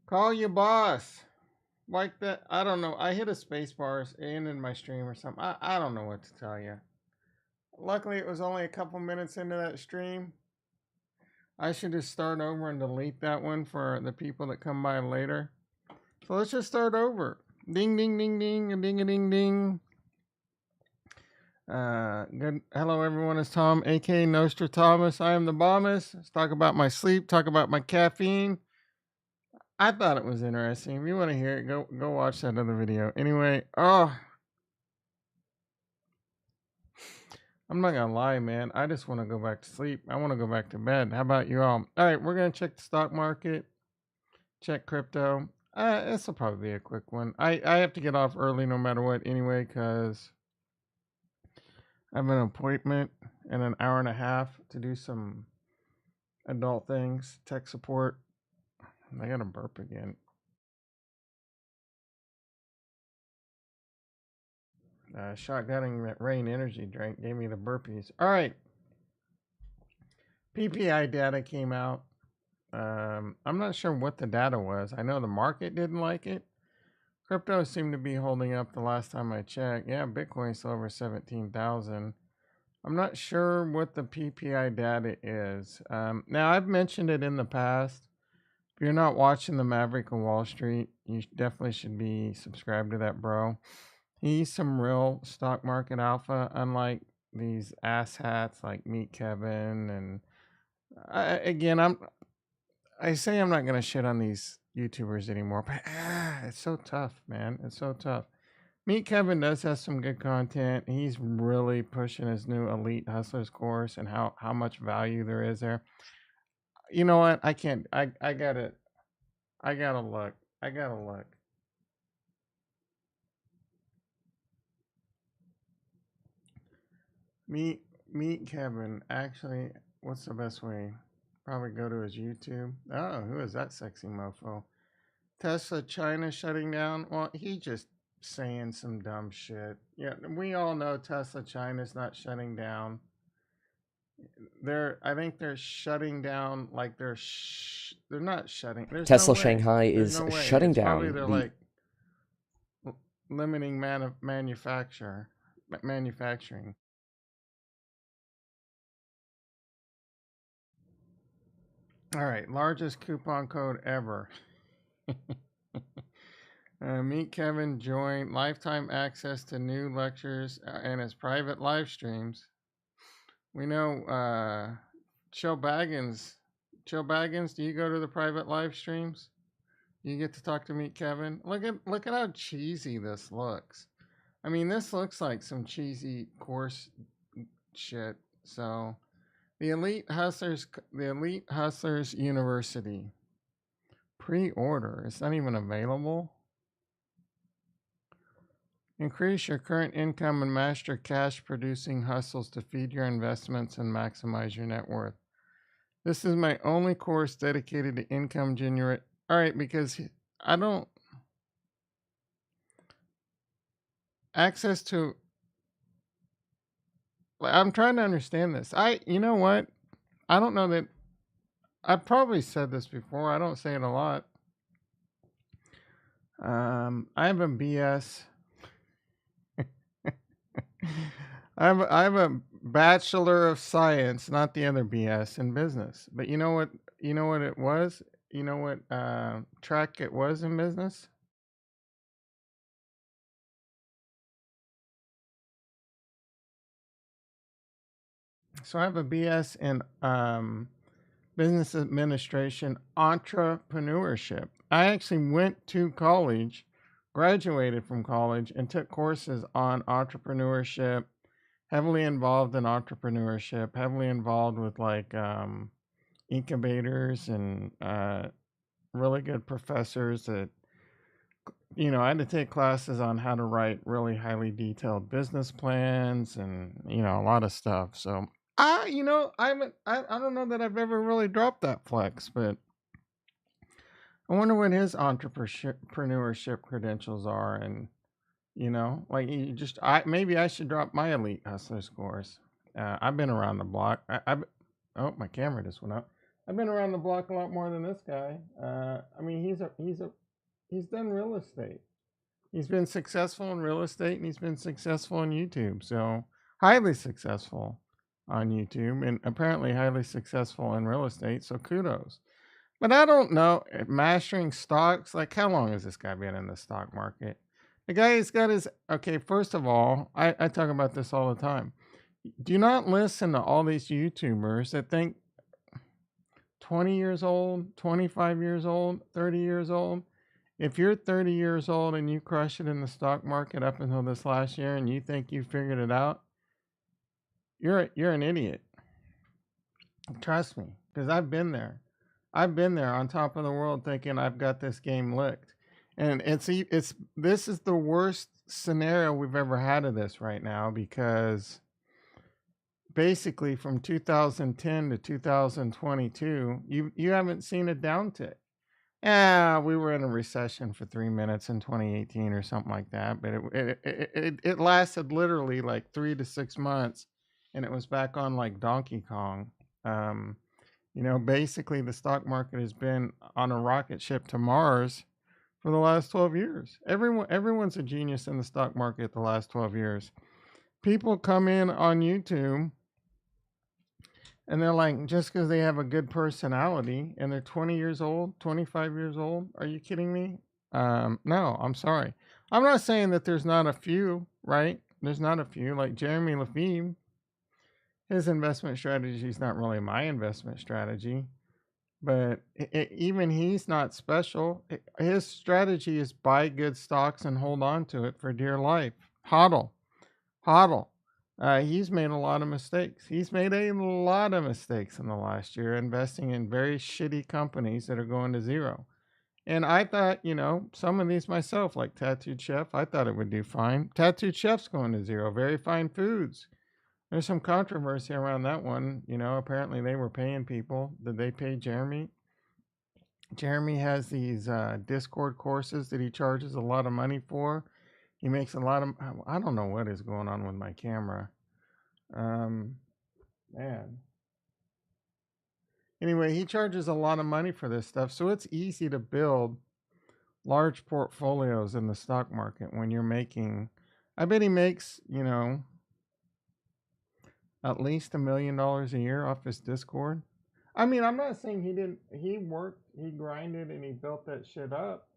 Call your boss. Like that. I don't know. I hit a space bar in my stream or something. I don't know what to tell you. Luckily, it was only a couple minutes into that stream. I should just start over and delete that one for the people that come by later. So let's just start over. Ding, ding, ding, ding, a ding, a ding, ding. Good. Hello, everyone. It's Tom, aka Nostradamus. I am the Bommus. Let's talk about my sleep. Talk about my caffeine. I thought it was interesting. If you want to hear it, go watch that other video. Anyway, I'm not gonna lie, man. I just want to go back to sleep. I want to go back to bed. How about you all? All right, we're gonna check the stock market, check crypto. This will probably be a quick one. I have to get off early no matter what anyway, because I have an appointment in an hour and a half to do some adult things, tech support. I got to burp again. Shotgunning rain energy drink gave me the burpees. All right. PPI data came out. I'm not sure what the data was. I know the market didn't like it. Crypto seemed to be holding up the last time I checked. Yeah, Bitcoin's still over 17,000. I'm not sure what the PPI data is. Now, I've mentioned it in the past. If you're not watching the Maverick of Wall Street, you definitely should be subscribed to that bro. He's some real stock market alpha, unlike these asshats like Meet Kevin. And I say I'm not going to shit on these YouTubers anymore, but it's so tough, man. It's so tough. Meet Kevin does have some good content. He's really pushing his new Elite Hustlers course and how much value there is there. You know what? I can't. I gotta look. I gotta look. Meet Kevin. Actually, what's the best way? Probably go to his YouTube. Oh, who is that sexy mofo? Tesla China shutting down. Well, he just saying some dumb shit. Yeah, we all know Tesla China's not shutting down. I think they're shutting down. Like they're not shutting. There's Tesla no way. Shanghai There's is no way. shutting It's down. probably they're like limiting manufacturing. All right, largest coupon code ever. Meet Kevin, join lifetime access to new lectures and his private live streams. We know Chill Baggins. Chill Baggins, do you go to the private live streams? You get to talk to Meet Kevin. Look at how cheesy this looks. I mean, this looks like some cheesy course shit. So, the Elite Hustlers University pre-order. It's not even available. Increase your current income and master cash producing hustles to feed your investments and maximize your net worth. This is my only course dedicated to income generate. All right, because I don't access to. I'm trying to understand this. You know what? I don't know that. I've probably said this before. I don't say it a lot. I have a BS. I have a Bachelor of Science, not the other BS in business. But you know what? You know what it was? You know what track it was in business? So I have a BS in business administration, entrepreneurship. I actually went to college, graduated from college, and took courses on entrepreneurship. Heavily involved in entrepreneurship. Heavily involved with like incubators and really good professors that I had to take classes on how to write really highly detailed business plans and a lot of stuff. So I don't know that I've ever really dropped that flex, but I wonder what his entrepreneurship credentials are. And like maybe I should drop my Elite Hustlers course. I've been around the block. Oh, my camera just went up. I've been around the block a lot more than this guy. I mean, he's done real estate. He's been successful in real estate and he's been successful on YouTube. So highly successful on YouTube and apparently highly successful in real estate. So kudos. But I don't know. Mastering stocks, like how long has this guy been in the stock market? The guy's got his, okay, first of all, I talk about this all the time. Do not listen to all these YouTubers that think 20 years old, 25 years old, 30 years old. If you're 30 years old and you crush it in the stock market up until this last year and you think you figured it out, you're an idiot. Trust me, because I've been there. I've been there on top of the world thinking I've got this game licked. And this is the worst scenario we've ever had of this right now because basically from 2010 to 2022, you haven't seen a downtick. Yeah, we were in a recession for 3 minutes in 2018 or something like that, but it lasted literally like 3 to 6 months, and it was back on like Donkey Kong. Basically the stock market has been on a rocket ship to Mars for the last 12 years. Everyone's a genius in the stock market the last 12 years. People come in on YouTube and they're like, just because they have a good personality and they're 20 years old, 25 years old, are you kidding me? No, I'm sorry. I'm not saying that there's not a few, right? There's not a few. Like Jeremy Lefebvre, his investment strategy is not really my investment strategy, but even he's not special. His strategy is buy good stocks and hold on to it for dear life. Hodl. He's made a lot of mistakes. He's made a lot of mistakes in the last year, investing in very shitty companies that are going to zero. And I thought, some of these myself, like Tattooed Chef, I thought it would do fine. Tattooed Chef's going to zero. Very Fine Foods. There's some controversy around that one. Apparently they were paying people. Did they pay Jeremy? Jeremy has these Discord courses that he charges a lot of money for. He makes a lot of, I don't know what is going on with my camera. Man. Anyway, he charges a lot of money for this stuff. So it's easy to build large portfolios in the stock market when you're making, I bet he makes, at least $1 million a year off his Discord. I mean, I'm not saying he worked, he grinded and he built that shit up.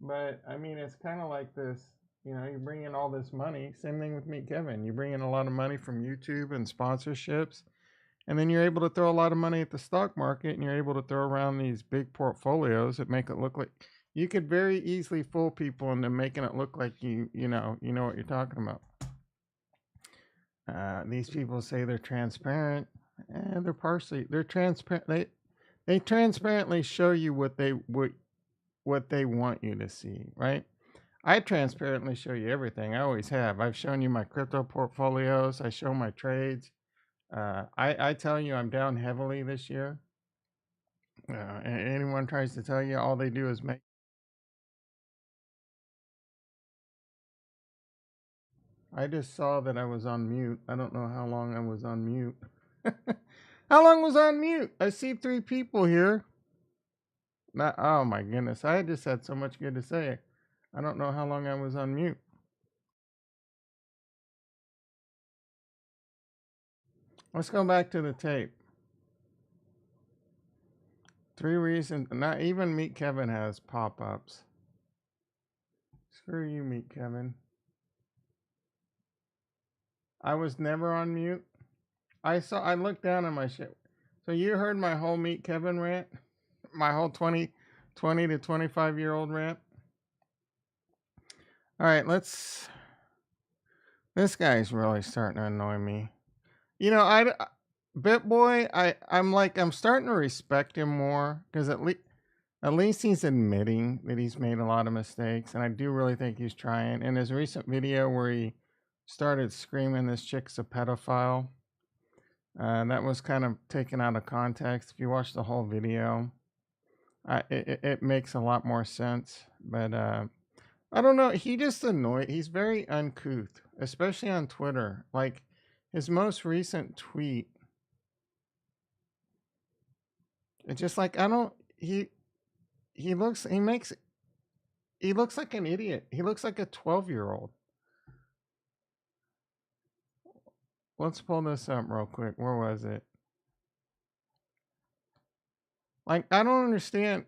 But I mean, it's kind of like this, you bring in all this money. Same thing with Meet Kevin. You bring in a lot of money from YouTube and sponsorships. And then you're able to throw a lot of money at the stock market and you're able to throw around these big portfolios that make it look like you could very easily fool people into making it look like you know what you're talking about. These people say they're transparent, and they're transparent. They transparently show you what they want you to see, right? I transparently show you everything. I always have. I've shown you my crypto portfolios. I show my trades. I tell you I'm down heavily this year. Anyone tries to tell you all they do is make. I just saw that I was on mute. I don't know how long I was on mute. How long was I on mute? I see 3 people here. Oh my goodness. I just had so much good to say. I don't know how long I was on mute. Let's go back to the tape. 3 reasons. Not even Meet Kevin has pop-ups. Screw you, Meet Kevin. I was never on mute. I looked down at my shit. So you heard my whole Meet Kevin rant? My whole 20 to 25-year-old rant? All right, this guy's really starting to annoy me. BitBoy, I'm starting to respect him more because at least he's admitting that he's made a lot of mistakes, and I do really think he's trying. In his recent video where he started screaming this chick's a pedophile, that was kind of taken out of context. If you watch the whole video, it makes a lot more sense. But I don't know. He just annoyed. He's very uncouth, especially on Twitter. Like his most recent tweet It's just like I don't. He looks. He makes. He looks like an idiot. He looks like a 12-year-old. Let's pull this up real quick. Where was it? Like I don't understand.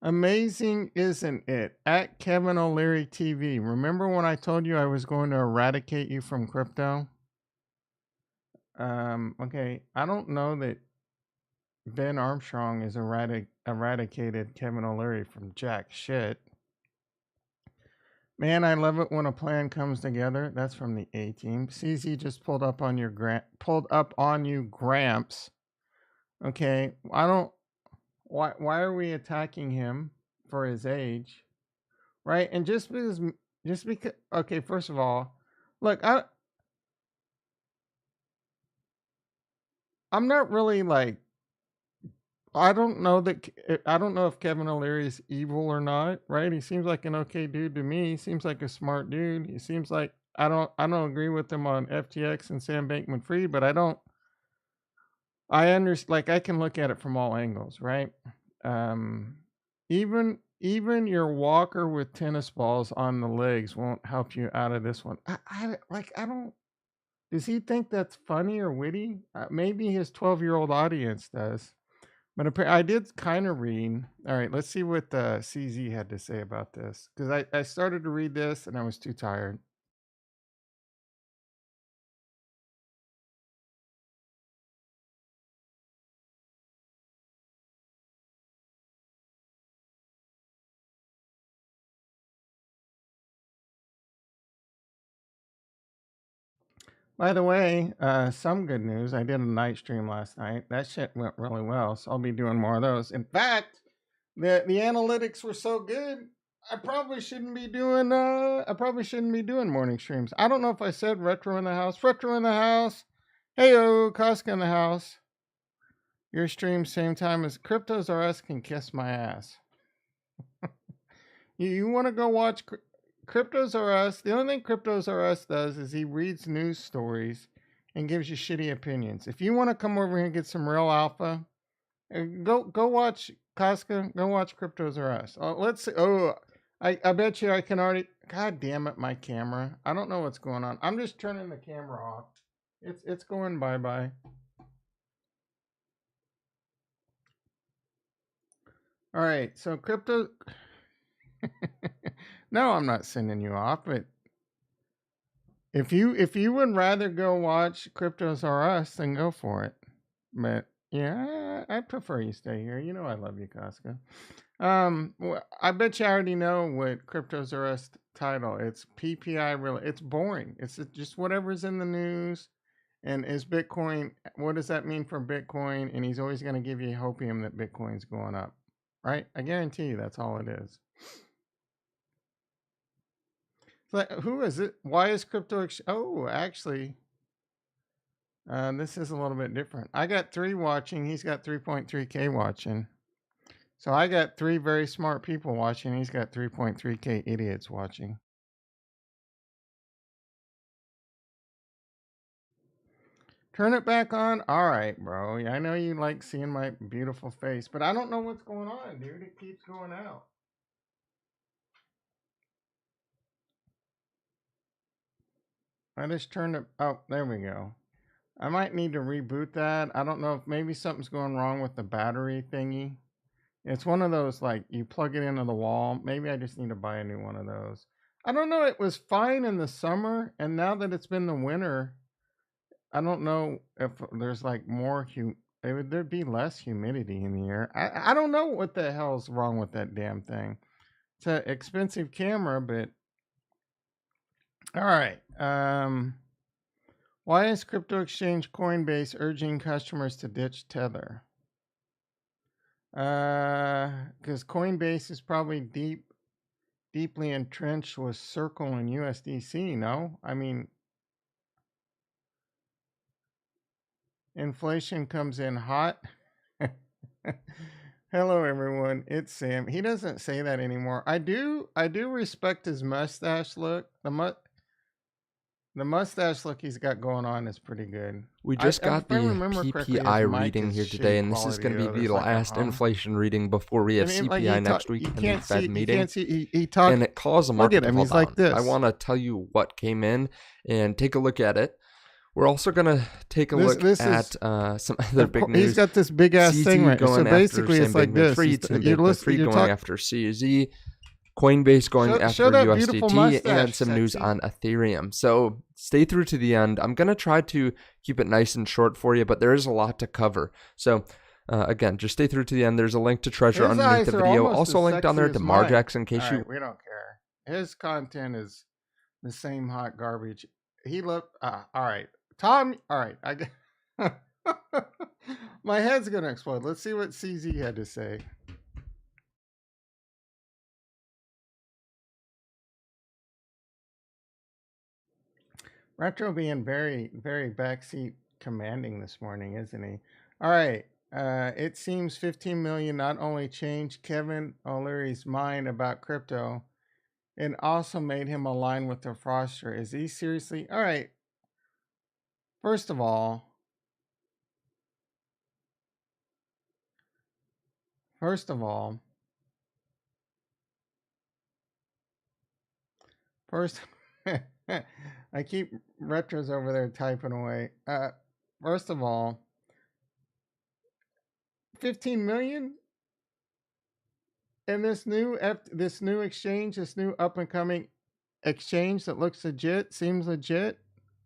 Amazing, isn't it? At Kevin O'Leary TV. Remember when I told you I was going to eradicate you from crypto? Okay. I don't know that Ben Armstrong is eradicated Kevin O'Leary from jack shit. Man, I love it when a plan comes together. That's from the A team. CZ just pulled up on you, Gramps. Okay, I don't. Why are we attacking him for his age, right? And just because. Okay, first of all, look, I'm not really like. I don't know if Kevin O'Leary is evil or not, right? He seems like an okay dude to me. He seems like a smart dude. He seems like I don't agree with him on FTX and Sam Bankman-Fried, but I understand, like I can look at it from all angles, right? Um even your walker with tennis balls on the legs won't help you out of this one. I don't. Does he think that's funny or witty? Maybe his 12-year-old audience does. But I did kind of read. All right, let's see what CZ had to say about this. Because I started to read this and I was too tired. By the way, some good news. I did a night stream last night. That shit went really well. So I'll be doing more of those. In fact, the analytics were so good. I probably shouldn't be doing morning streams. I don't know if I said retro in the house. Retro in the house. Hey yo, Costco in the house. Your stream same time as Cryptos R Us can kiss my ass. You want to go watch Cryptos R Us? The only thing Cryptos R Us does is he reads news stories and gives you shitty opinions. If you want to come over here and get some real alpha, go watch Costco. Go watch Cryptos R Us. Let's see. Oh, I bet you I can already. God damn it, my camera. I don't know what's going on. I'm just turning the camera off. It's going bye bye. All right, so crypto. No, I'm not sending you off, but if you would rather go watch Cryptos R Us, then go for it. But yeah, I prefer you stay here. You know I love you, Costco. I bet you already know what Cryptos R Us title. It's PPI. Really, it's boring. It's just whatever's in the news. And is Bitcoin? What does that mean for Bitcoin? And he's always going to give you hopium that Bitcoin's going up, right? I guarantee you that's all it is. Like, who is it? Why is crypto? Oh, actually, this is a little bit different. I got 3 watching. He's got 3.3K watching. So I got 3 very smart people watching. He's got 3.3K idiots watching. Turn it back on. All right, bro. I know you like seeing my beautiful face, but I don't know what's going on, dude. It keeps going out. I just turned it. Oh, there we go. I might need to reboot that. I don't know if maybe something's going wrong with the battery thingy. It's one of those like you plug it into the wall. Maybe I just need to buy a new one of those. I don't know. It was fine in the summer, and now that it's been the winter, I don't know if there's like there'd be less humidity in the air. I don't know what the hell's wrong with that damn thing. It's an expensive camera, but all right. Why is crypto exchange Coinbase urging customers to ditch Tether? Because Coinbase is probably deeply entrenched with Circle and USDC. No, I mean, inflation comes in hot. Hello, everyone. It's Sam. He doesn't say that anymore. I do respect his mustache look. The mustache look he's got going on is pretty good. We just got if I the remember correctly, his PPI mic reading is here today, shitty and this is quality, going to be though. the There's like a last hum. inflation reading before we have And like CPI next week you and the can't Fed see, meeting. You can't see. He talks. And it caused the Look market at him. to fall He's down. like this. I want to tell you what came in and take a look at it. We're also going to take a look at some other big news. He's got this big ass CZ thing right. going So basically, after it's like this. You're going after CZ. Coinbase going after USDT, and some news on Ethereum. So stay through to the end. I'm going to try to keep it nice and short for you, but there is a lot to cover. So again, just stay through to the end. There's a link to Trezor underneath the video. Also linked down there to Marjax in case you... We don't care. His content is the same hot garbage. He looked... all right. Tom... All right. My head's going to explode. Let's see what CZ had to say. Retro being very, very backseat commanding this morning, isn't he? All right. It seems 15 million not only changed Kevin O'Leary's mind about crypto, it also made him align with the fraudster. Is he seriously? All right. First of all, I keep Retros over there typing away. First of all, 15 million in this new exchange, this new up and coming exchange that looks legit, seems legit.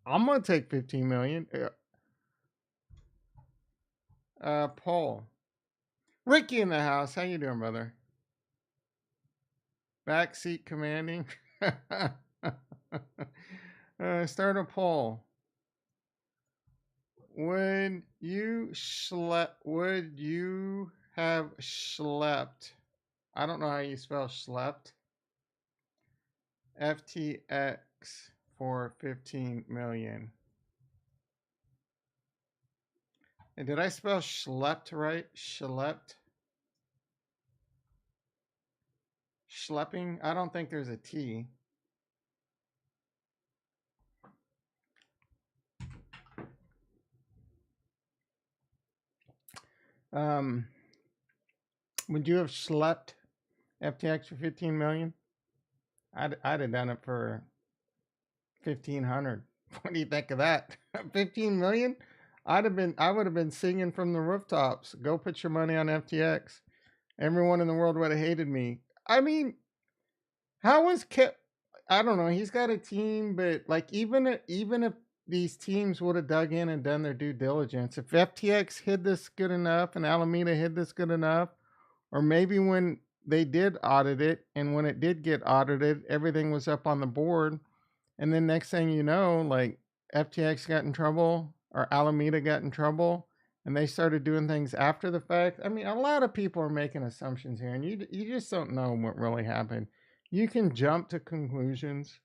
I'm gonna take 15 million. Paul, Ricky in the house. How you doing, brother? Backseat commanding. Start a poll. Would you have schlepped? I don't know how you spell schlepped. FTX for 15 million. And did I spell schlepped right? Schlepped? Schlepping? I don't think there's a T. Would you have schlepped FTX for 15 million? I'd have done it for 1,500. What do you think of that? 15 million? I would have been singing from the rooftops. Go put your money on FTX. Everyone in the world would have hated me. I mean, how was Kip? I don't know. He's got a team, but like even if these teams would have dug in and done their due diligence, if FTX hid this good enough and Alameda hid this good enough, or maybe when they did audit it and when it did get audited, everything was up on the board. And then next thing you know, like FTX got in trouble or Alameda got in trouble and they started doing things after the fact. I mean, a lot of people are making assumptions here and you just don't know what really happened. You can jump to conclusions,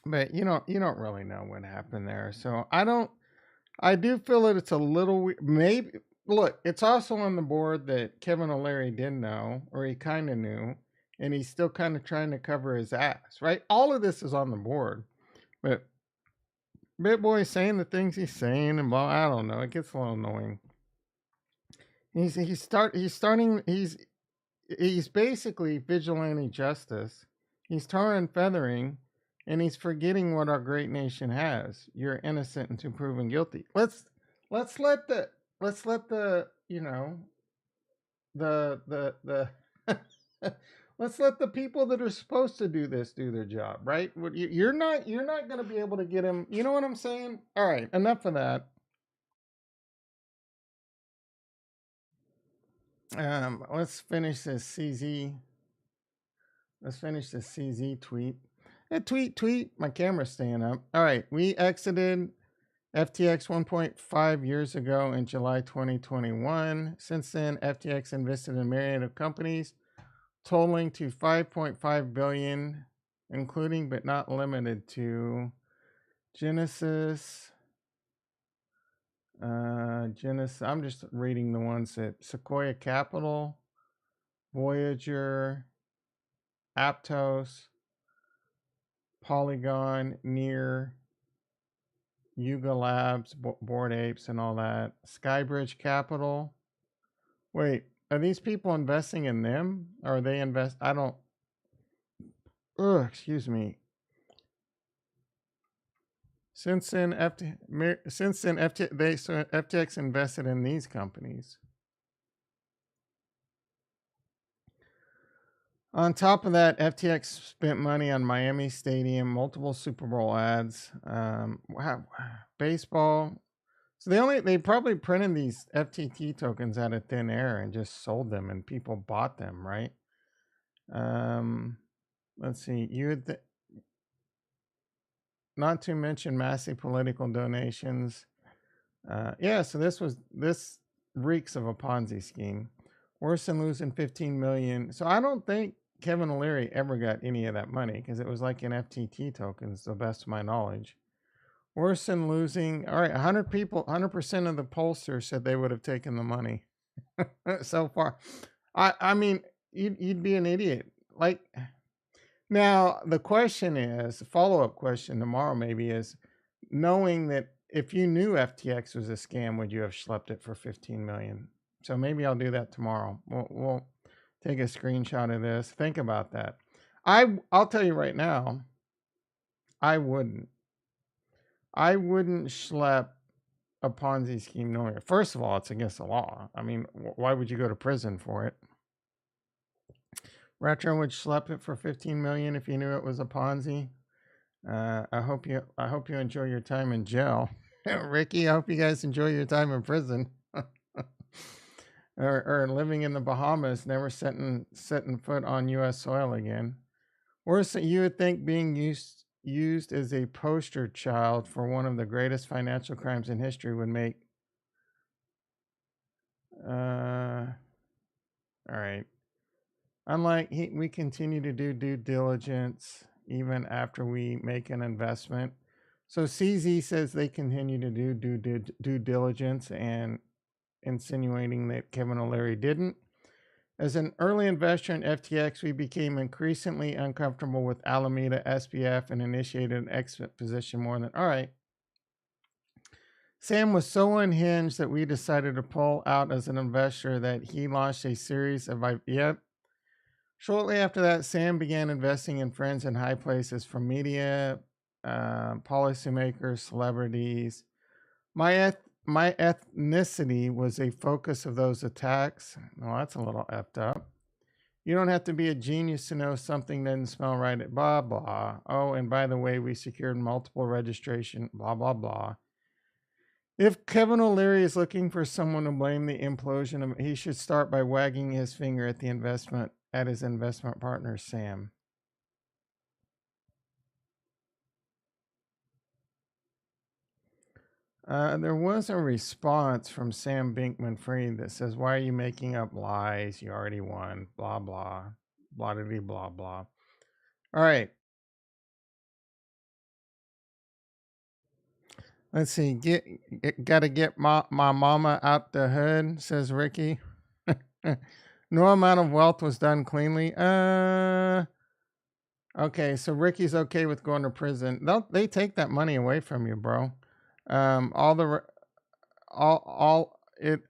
but you don't really know what happened there. So I do feel that it's a little weird. Maybe look, it's also on the board that Kevin O'Leary didn't know, or he kind of knew, and he's still kind of trying to cover his ass, right? All of this is on the board, but BitBoy saying the things he's saying and blah, I don't know. It gets a little annoying. He's basically vigilante justice. He's tarring and feathering, and he's forgetting what our great nation has. You're innocent until proven guilty. Let's let the you know the let's let the people that are supposed to do this do their job, right? You're not going to be able to get him. You know what I'm saying? All right, enough of that. Let's finish this CZ. Let's finish this CZ tweet. Tweet. My camera's staying up. All right, we exited FTX 1.5 years ago in July 2021. Since then, FTX invested in a myriad of companies, totaling to 5.5 billion, including but not limited to Genesis. I'm just reading the ones that Sequoia Capital, Voyager, Aptos, Polygon, Near, Yuga Labs, Bored Apes, and all that. Skybridge Capital. Wait, are these people investing in them? Or are they invest? I don't. Ugh, excuse me. Since then, FTX invested in these companies. On top of that, FTX spent money on Miami Stadium, multiple Super Bowl ads, baseball. So they probably printed these FTT tokens out of thin air and just sold them, and people bought them, right? Let's see. Not to mention massive political donations. Yeah, so this reeks of a Ponzi scheme. Worse than losing 15 million. So I don't think Kevin O'Leary ever got any of that money because it was like in FTT tokens, to the best of my knowledge. Worse than losing. All right, 100 people, 100% of the pollsters said they would have taken the money so far. I mean, you'd be an idiot. Like, now the question is, follow-up question tomorrow maybe is, knowing that if you knew FTX was a scam, would you have schlepped it for 15 million? So maybe I'll do that tomorrow. We'll take a screenshot of this. Think about that. I'll tell you right now, I wouldn't schlep a Ponzi scheme knowing it. First of all, it's against the law. I mean, why would you go to prison for it? Retro would schlep it for 15 million if you knew it was a Ponzi. I hope you enjoy your time in jail. Ricky, I hope you guys enjoy your time in prison. or living in the Bahamas, never setting foot on U.S. soil again. Worse, you would think being used as a poster child for one of the greatest financial crimes in history would make. All right. Unlike we continue to do due diligence even after we make an investment. So CZ says they continue to do due diligence and insinuating that Kevin O'Leary didn't. As an early investor in FTX, we became increasingly uncomfortable with Alameda SPF and initiated an exit position more than. All right. Sam was so unhinged that we decided to pull out as an investor that he launched a series of. Yep. Shortly after that, Sam began investing in friends in high places from media, policymakers, celebrities. My ethnicity was a focus of those attacks. Well, that's a little effed up. You don't have to be a genius to know something doesn't smell right at blah, blah. Oh, and by the way, we secured multiple registration, blah, blah, blah. If Kevin O'Leary is looking for someone to blame the implosion, he should start by wagging his finger at his investment partner, Sam. There was a response from Sam Bankman-Fried that says, why are you making up lies? You already won. Blah, blah. Blah, blah, blah, blah. All right. Let's see. Gotta get my mama out the hood, says Ricky. No amount of wealth was done cleanly. Okay, so Ricky's okay with going to prison. They take that money away from you, bro. It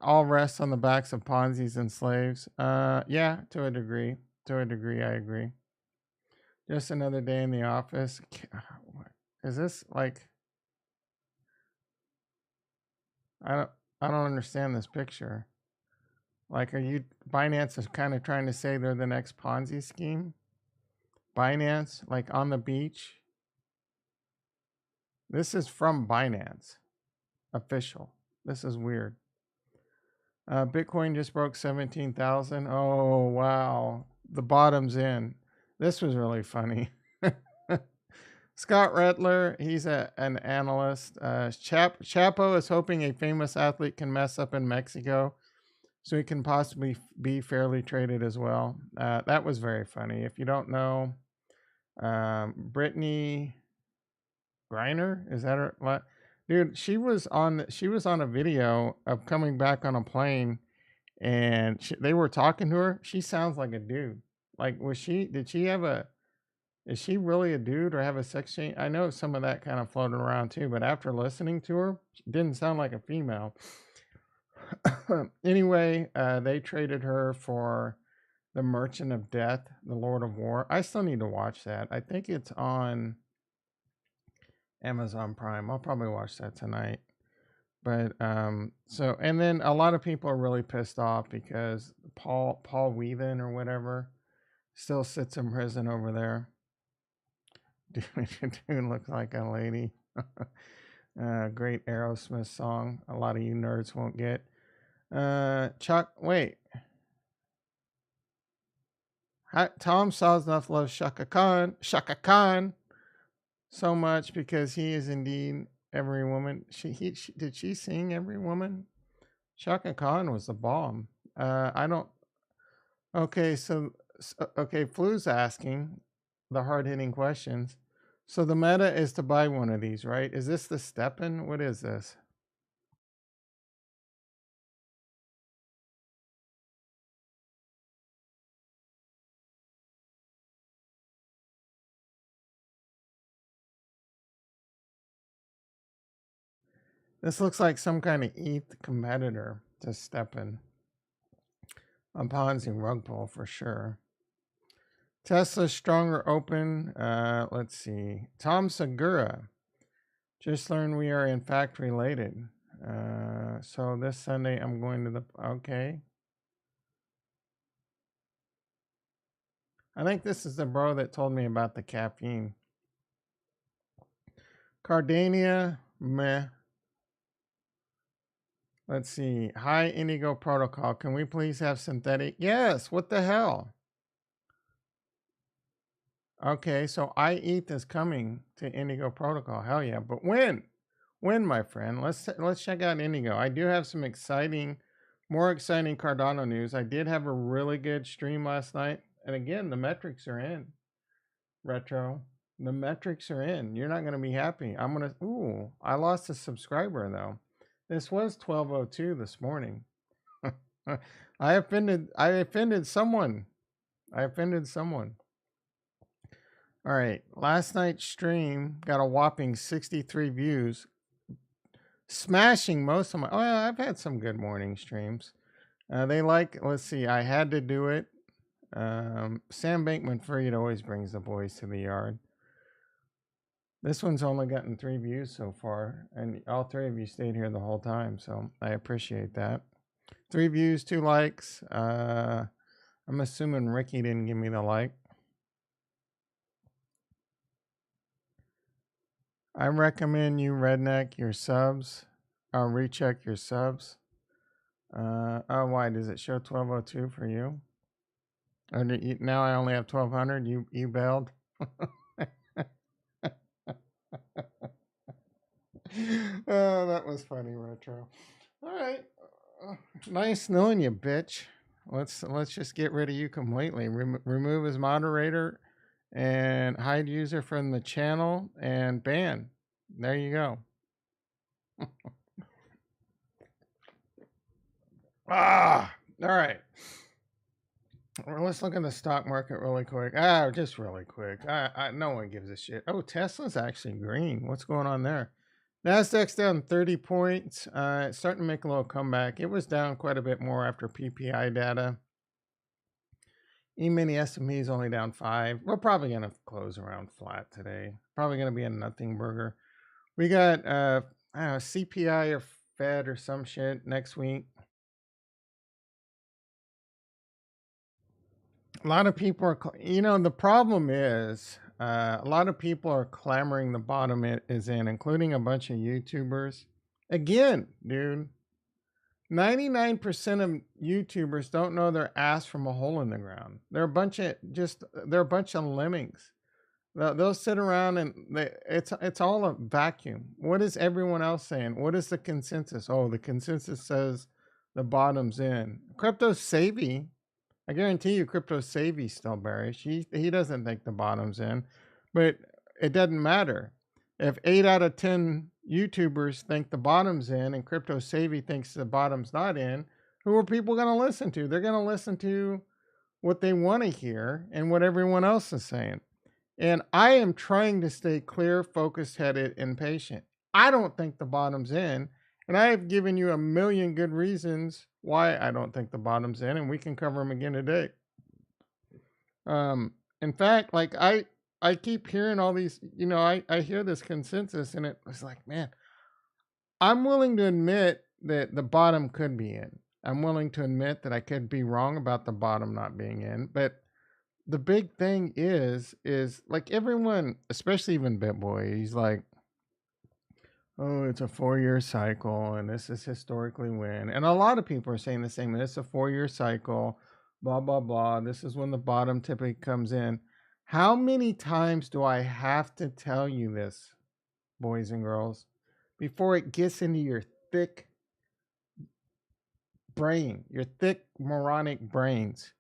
all rests on the backs of Ponzi's and slaves. Yeah, to a degree. To a degree, I agree. Just another day in the office. Is this like? I don't understand this picture. Like, Binance is kind of trying to say they're the next Ponzi scheme? Binance, like on the beach. This is from Binance. Official. This is weird. Bitcoin just broke 17,000. Oh, wow. The bottom's in. This was really funny. Scott Rettler, he's an analyst. Chapo is hoping a famous athlete can mess up in Mexico so he can possibly be fairly traded as well. That was very funny. If you don't know, Brittany Griner, is that her? Dude, she was on a video of coming back on a plane, and they were talking to her. She sounds like a dude. Like, did she have a Is she really a dude or have a sex change? I know some of that kind of floated around too, but after listening to her, she didn't sound like a female. Anyway, they traded her for The Merchant of Death, The Lord of War. I still need to watch that. I think it's on Amazon Prime. I'll probably watch that tonight. But so, and then a lot of people are really pissed off because Paul Whelan or whatever still sits in prison over there. Dude looks like a lady. Great Aerosmith song. A lot of you nerds won't get. Chuck, wait. Tom Sosnoff loves Shaka Khan so much because he is indeed every woman. Did she sing Every Woman? Shaka Khan was the bomb. I don't. Okay, okay, Flu's asking the hard-hitting questions. So the meta is to buy one of these, right? Is this the Steppen? What is this? This looks like some kind of ETH competitor to Steppen. A Ponzi rug pull for sure. Tesla stronger open. Let's see. Tom Segura. Just learned we are in fact related. So this Sunday I'm going to the... Okay. I think this is the bro that told me about the caffeine. Cardania, meh. Let's see. Hi, Indigo Protocol. Can we please have synthetic? Yes. What the hell? Okay, so iETH is coming to Indigo Protocol. Hell yeah. But when? When, my friend? Let's check out Indigo. I do have some more exciting Cardano news. I did have a really good stream last night. And again, the metrics are in. Retro. The metrics are in. You're not going to be happy. Ooh, I lost a subscriber though. This was 12:02 this morning. I offended someone. All right. Last night's stream got a whopping 63 views. Smashing most of my... Oh, yeah, I've had some good morning streams. Let's see, I had to do it. Sam Bankman-Fried always brings the boys to the yard. This one's only gotten 3 views so far, and all 3 of you stayed here the whole time, so I appreciate that. 3 views, 2 likes. I'm assuming Ricky didn't give me the like. I recommend you redneck your subs. I'll recheck your subs. Oh, why does it show 1202 for you? Or now I only have 1200. You bailed. Oh, that was funny, Retro. All right, nice knowing you, bitch. Let's just get rid of you completely. Remove as moderator and hide user from the channel and ban. There you go. All right. Well, let's look at the stock market really quick. Just really quick. No one gives a shit. Oh, Tesla's actually green. What's going on there? Nasdaq's down 30 points. It's starting to make a little comeback. It was down quite a bit more after PPI data. E-mini S&P is only down 5. We're probably going to close around flat today. Probably going to be a nothing burger. We got CPI or Fed or some shit next week. A lot of people are, the problem is a lot of people are clamoring the bottom is in, including a bunch of YouTubers. Again, dude, 99% of YouTubers don't know their ass from a hole in the ground. They're a bunch of lemmings. They'll sit around and it's all a vacuum. What is everyone else saying? What is the consensus? Oh, the consensus says the bottom's in. Crypto Savvy, I guarantee you Crypto Savvy's still bearish. He doesn't think the bottom's in, but it doesn't matter. If 8 out of 10 YouTubers think the bottom's in and Crypto Savvy thinks the bottom's not in, who are people going to listen to? They're going to listen to what they want to hear and what everyone else is saying. And I am trying to stay clear, focused, headed, and patient. I don't think the bottom's in. And I have given you a million good reasons why I don't think the bottom's in, and we can cover them again today. In fact, like I keep hearing all these, I hear this consensus, and it was like, man, I'm willing to admit that the bottom could be in. I'm willing to admit that I could be wrong about the bottom not being in, but the big thing is like everyone, especially even BitBoy, he's like, oh, it's a 4-year cycle, and this is historically when. And a lot of people are saying the same. It's a 4-year cycle, blah, blah, blah. This is when the bottom typically comes in. How many times do I have to tell you this, boys and girls, before it gets into your thick brain, your thick moronic brains?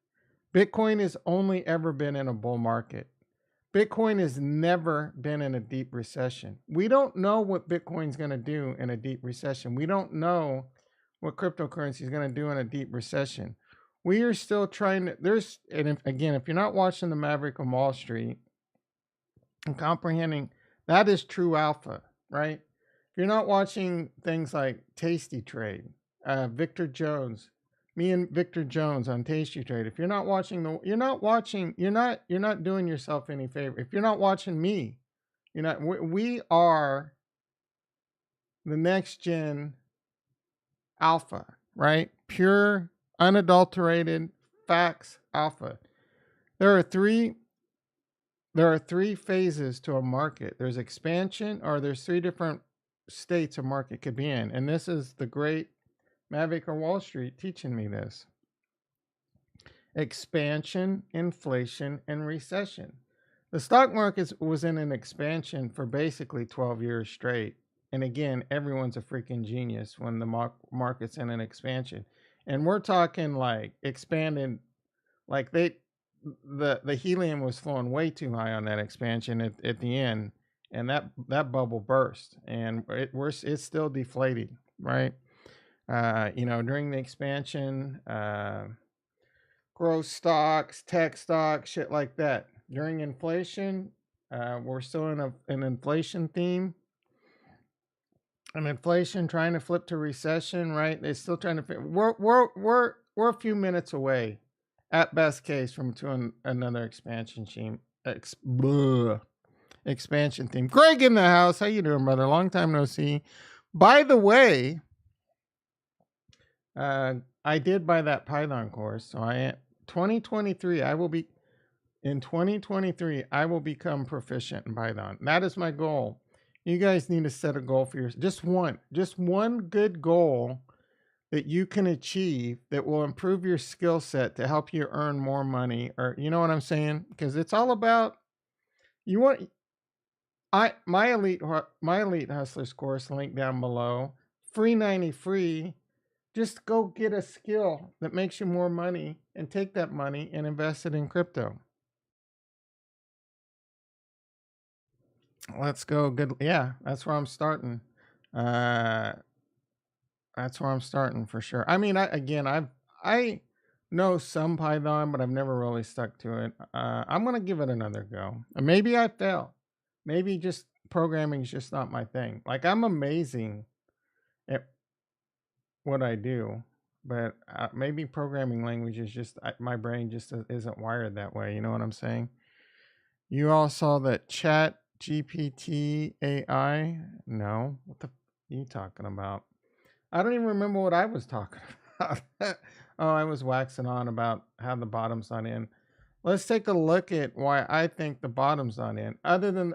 Bitcoin has only ever been in a bull market. Bitcoin has never been in a deep recession. We don't know what Bitcoin's going to do in a deep recession. We don't know what cryptocurrency is going to do in a deep recession. We are still trying to, if you're not watching the Maverick on Wall Street and comprehending, that is true alpha, right? If you're not watching things like Tasty Trade, Victor Jones, me and Victor Jones on Tasty Trade. If you're not watching you're not doing yourself any favor. If you're not watching me, we are the next gen alpha, right? Pure, unadulterated facts alpha. There are three phases to a market. There's expansion, or there's 3 different states a market could be in. And this is the great Mavic or Wall Street teaching me this. Expansion, inflation, and recession. The stock market was in an expansion for basically 12 years straight. And again, everyone's a freaking genius when the market's in an expansion. And we're talking like expanded, like the helium was flowing way too high on that expansion at the end. And that bubble burst, and it's still deflating, right? During the expansion, growth stocks, tech stocks, shit like that. During inflation, we're still in an inflation theme. An inflation trying to flip to recession, right? They're still trying to. We're a few minutes away, at best case, from to another expansion theme. Expansion theme. Greg in the house. How you doing, brother? Long time no see. By the way, I did buy that Python course, so 2023 I will become proficient in Python. That is my goal. You guys need to set a goal for yourself. Just one good goal that you can achieve that will improve your skill set to help you earn more money, or you know what I'm saying? Because it's all about my elite hustlers course, link down below, free 90 free. Just go get a skill that makes you more money and take that money and invest it in crypto. Let's go. Good. Yeah, that's where I'm starting. That's where I'm starting for sure. I mean, I know some Python, but I've never really stuck to it. I'm going to give it another go. Maybe I fail. Maybe just programming is just not my thing. Like, I'm amazing at what I do, but maybe programming language is just my brain just isn't wired that way. You know what I'm saying? You all saw that Chat GPT AI? No, what the are you talking about? I don't even remember what I was talking about. Oh, I was waxing on about how the bottom's not in. Let's take a look at why I think the bottom's not in, other than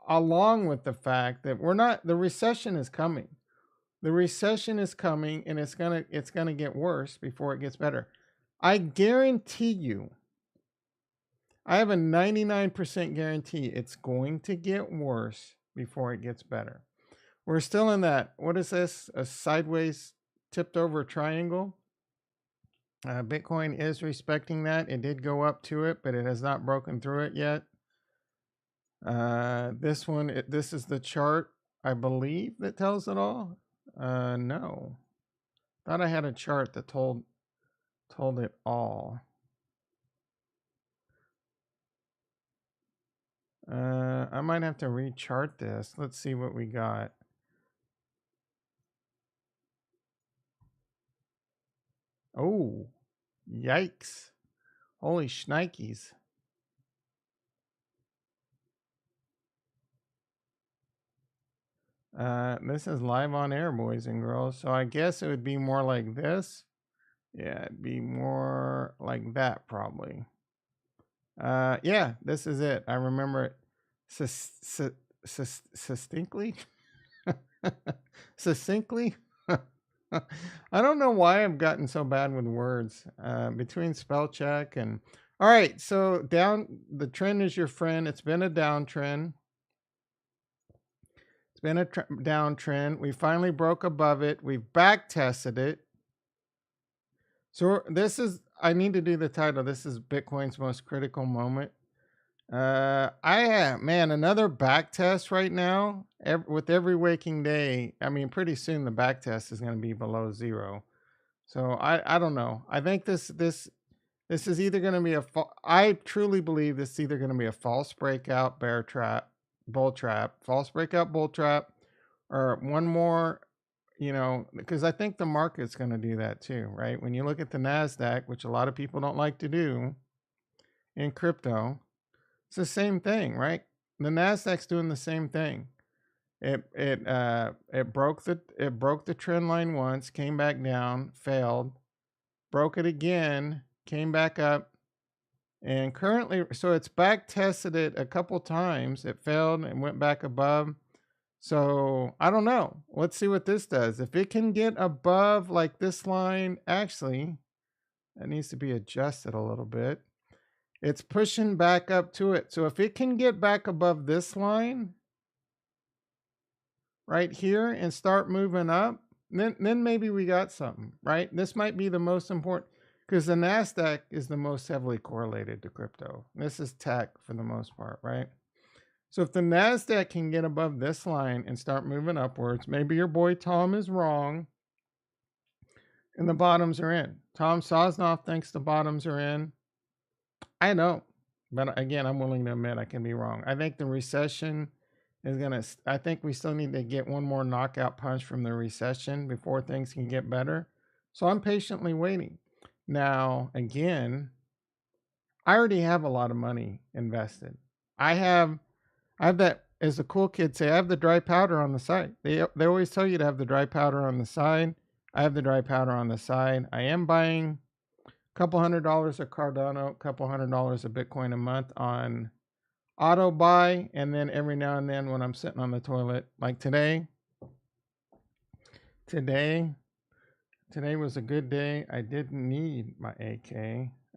along with the fact that the recession is coming. The recession is coming, and it's gonna get worse before it gets better. I guarantee you, I have a 99% guarantee it's going to get worse before it gets better. We're still in that, what is this? A sideways tipped over triangle. Bitcoin is respecting that. It did go up to it, but it has not broken through it yet. This is the chart, I believe, that tells it all. No. Thought I had a chart that told it all. I might have to rechart this. Let's see what we got. Oh, yikes. Holy shnikes. This is live on air, boys and girls. So I guess it would be more like this. Yeah, it'd be more like that probably. Yeah, this is it. I remember it succinctly. Succinctly. I don't know why I've gotten so bad with words. Between spell check and all right, so the trend is your friend. It's been a downtrend. It's been a downtrend. We finally broke above it. We've back tested it. So this is, I need to do the title. This is Bitcoin's most critical moment. Man, another back test right now. With every waking day, I mean, pretty soon the back test is going to be below zero. So I don't know. I think this is either going to be I truly believe this is either going to be a false breakout bear trap, bull trap, false breakout bull trap, or one more. Because I think the market's going to do that too, right? When you look at the NASDAQ, which a lot of people don't like to do in crypto, it's the same thing, right? The NASDAQ's doing the same thing. It broke the trend line once, came back down, failed, broke it again, came back up, and currently, so it's back tested it a couple times. It failed and went back above. So I don't know. Let's see what this does. If it can get above like this line, actually, that needs to be adjusted a little bit. It's pushing back up to it. So if it can get back above this line right here and start moving up, then maybe we got something, right? This might be the most important because the NASDAQ is the most heavily correlated to crypto. This is tech for the most part, right? So if the NASDAQ can get above this line and start moving upwards, maybe your boy Tom is wrong and the bottoms are in. Tom Sosnoff thinks the bottoms are in. I don't. But again, I'm willing to admit I can be wrong. I think the recession is going to, I think we still need to get one more knockout punch from the recession before things can get better. So I'm patiently waiting. Now, again, I already have a lot of money invested. I have that, as the cool kids say, I have the dry powder on the side. They always tell you to have the dry powder on the side. I have the dry powder on the side. I am buying a couple $100 of Cardano, a couple $100 of Bitcoin a month on auto buy. And then every now and then when I'm sitting on the toilet, like today was a good day. I didn't need my AK.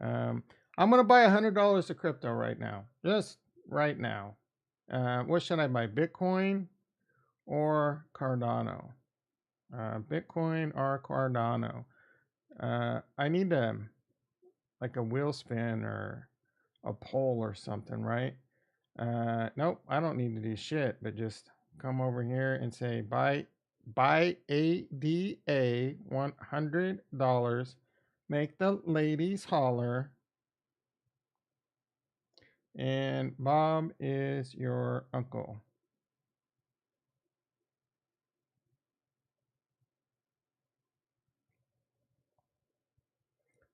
I'm going to buy $100 of crypto right now, just right now. What should I buy? Bitcoin or Cardano? Bitcoin or Cardano? I need like a wheel spin or a poll or something, right? Nope, I don't need to do shit, but just come over here and say buy ADA $100. Make the ladies holler. And Bob is your uncle.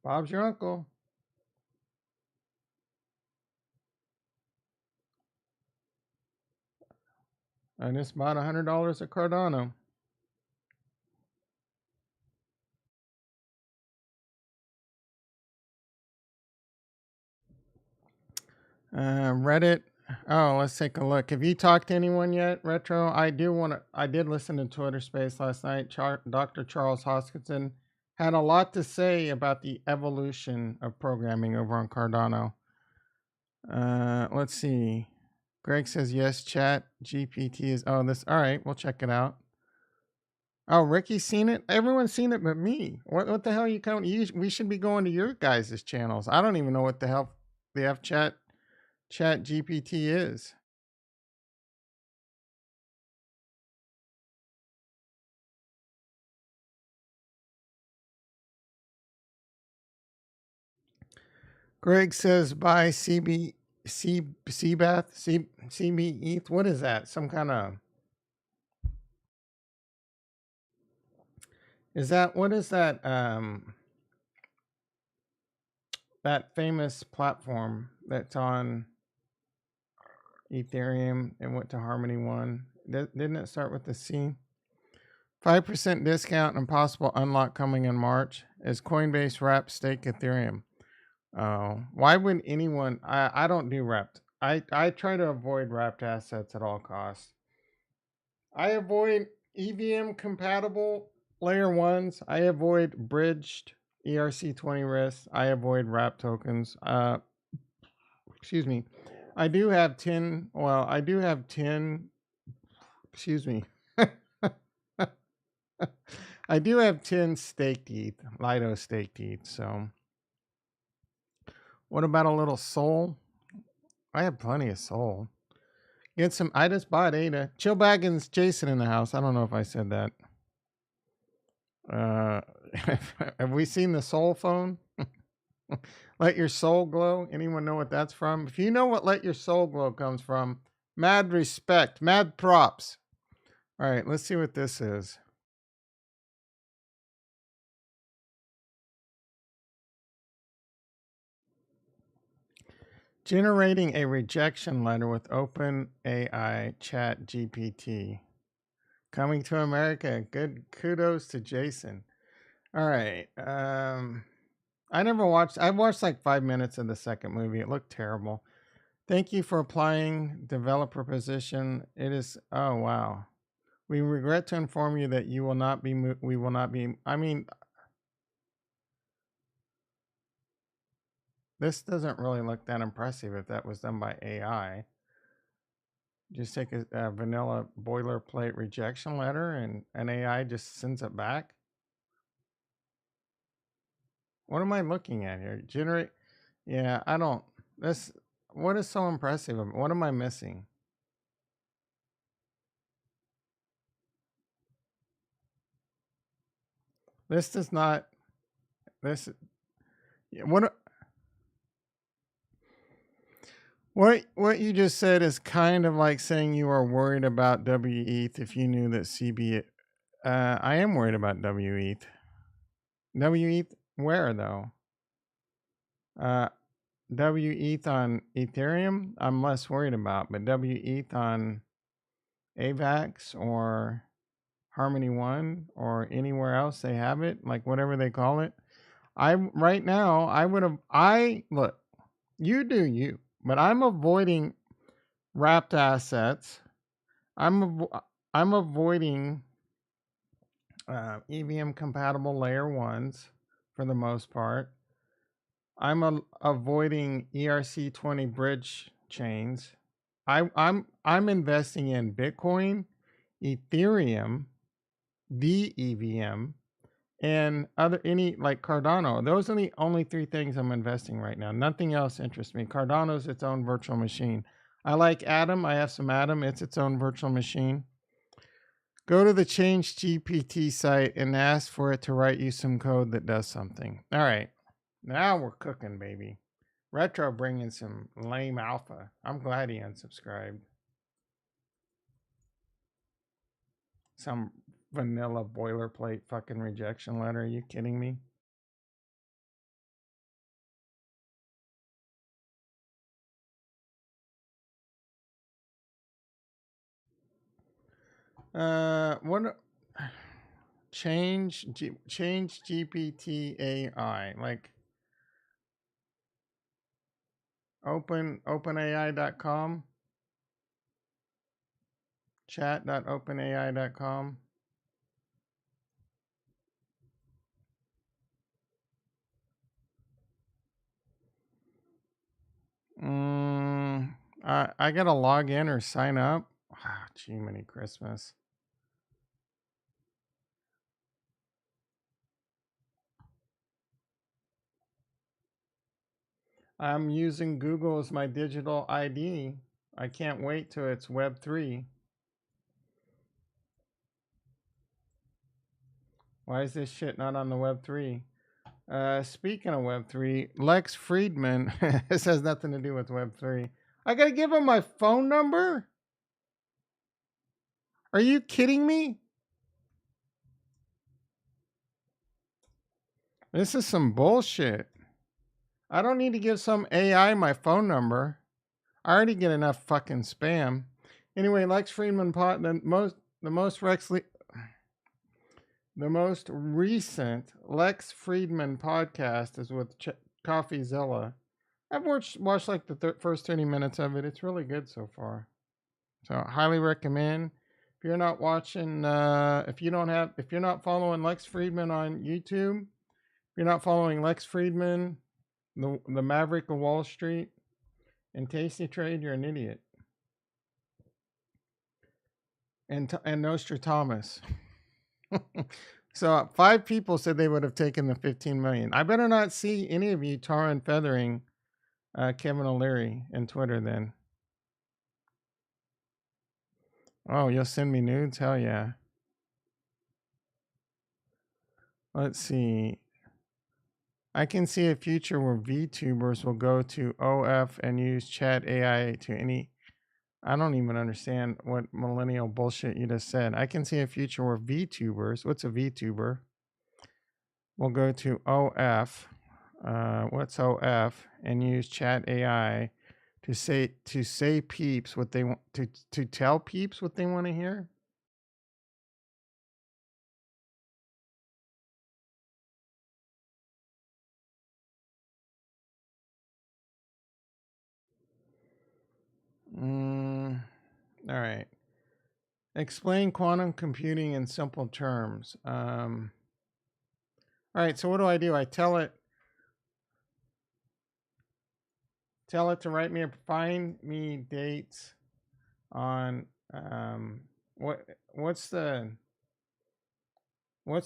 Bob's your uncle. I just bought $100 of Cardano. Reddit. Oh, let's take a look. Have you talked to anyone yet, Retro? I did listen to Twitter Space last night. Dr. Charles Hoskins had a lot to say about the evolution of programming over on Cardano. Let's see. Greg says yes. Chat GPT is. Oh, this. All right, we'll check it out. Oh, Ricky's seen it. Everyone's seen it, but me. What the hell are you coming? We should be going to your guys' channels. I don't even know what the hell the F chat GPT is. Greg says buy CB CB ETH. What is that? Some kind of. Is that what is that? That famous platform that's on Ethereum and went to Harmony One. Didn't it start with the C? 5% discount and possible unlock coming in March as Coinbase wraps stake Ethereum. Oh, why would anyone? I don't do wrapped. I try to avoid wrapped assets at all costs. I avoid EVM compatible layer ones. I avoid bridged ERC20 risks. I avoid wrapped tokens. Excuse me. I do have 10. Well, I do have 10. Excuse me. I do have 10 staked ETH, Lido staked ETH. So, what about a little Sol? I have plenty of Sol. Get some. I just bought Ada. Chill Baggins, Jason in the house. I don't know if I said that. Have we seen the Sol phone? Let Your Soul Glow. Anyone know what that's from? If you know what Let Your Soul Glow comes from, mad respect, mad props. All right, let's see what this is. Generating a rejection letter with OpenAI Chat GPT. Coming to America. Good kudos to Jason. All right. I never watched. I watched like 5 minutes of the second movie. It looked terrible. Thank you for applying developer position. It is. Oh wow. We regret to inform you that you will not be. We will not be. I mean, this doesn't really look that impressive if that was done by AI. Just take a vanilla boilerplate rejection letter and an AI just sends it back. What am I looking at here? Generate. Yeah, I don't. This. What is so impressive? What am I missing? This does not. This. What you just said is kind of like saying you are worried about WETH if you knew that CB. I am worried about WETH. WETH where though? WETH on Ethereum, I'm less worried about, but WETH on AVAX or Harmony One or anywhere else they have it, like whatever they call it. Right now I would have. Look, you do you, but I'm avoiding wrapped assets. I'm avoiding EVM compatible layer ones for the most part. I'm avoiding ERC20 bridge chains. I'm investing in Bitcoin, Ethereum, the EVM, and any like Cardano. Those are the only 3 things I'm investing right now. Nothing else interests me. Cardano's its own virtual machine. I like Atom. I have some Atom. It's its own virtual machine. Go to the Change GPT site and ask for it to write you some code that does something. All right. Now we're cooking, baby. Retro bringing some lame alpha. I'm glad he unsubscribed. Some vanilla boilerplate fucking rejection letter. Are you kidding me? What? Change GPT AI, like openai.com, chat.openai.com. I gotta log in or sign up. Ah, gee, many Christmas. I'm using Google as my digital ID. I can't wait till it's Web3. Why is this shit not on the Web3? Speaking of Web3, Lex Friedman, this has nothing to do with Web3. I gotta give him my phone number? Are you kidding me? This is some bullshit. I don't need to give some AI my phone number. I already get enough fucking spam. Anyway, Lex Friedman, the most recent Lex Friedman podcast is with CoffeeZilla. I've watched like the first 30 minutes of it. It's really good so far. So highly recommend. If you're not watching, if you're not following Lex Friedman on YouTube, if you're not following Lex Friedman, the Maverick of Wall Street, and Tasty Trade, you're an idiot. And Nostradamus. So 5 people said they would have taken the 15 million. I better not see any of you tar and feathering Kevin O'Leary in Twitter then. Oh, you'll send me nudes? Hell yeah. Let's see. I can see a future where VTubers will go to OF and use chat AI to any... I don't even understand what millennial bullshit you just said. I can see a future where VTubers... What's a VTuber? Will go to OF... what's OF? And use chat AI to say peeps what they want... To tell peeps what they want to hear? All right. Explain quantum computing in simple terms. All right, so what do? I tell it to write me, find me dates on what's the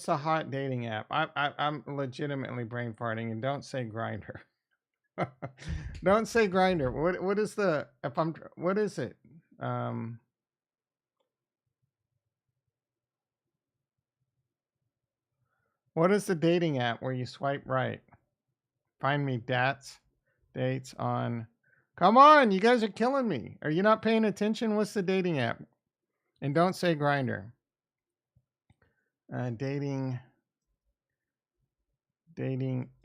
hot dating app? I'm legitimately brain farting, and don't say Grinder. Don't say Grinder. What is the what is it? What is the dating app where you swipe right? Find me dates on... Come on, you guys are killing me. Are you not paying attention? What's the dating app? And don't say Grinder. Dating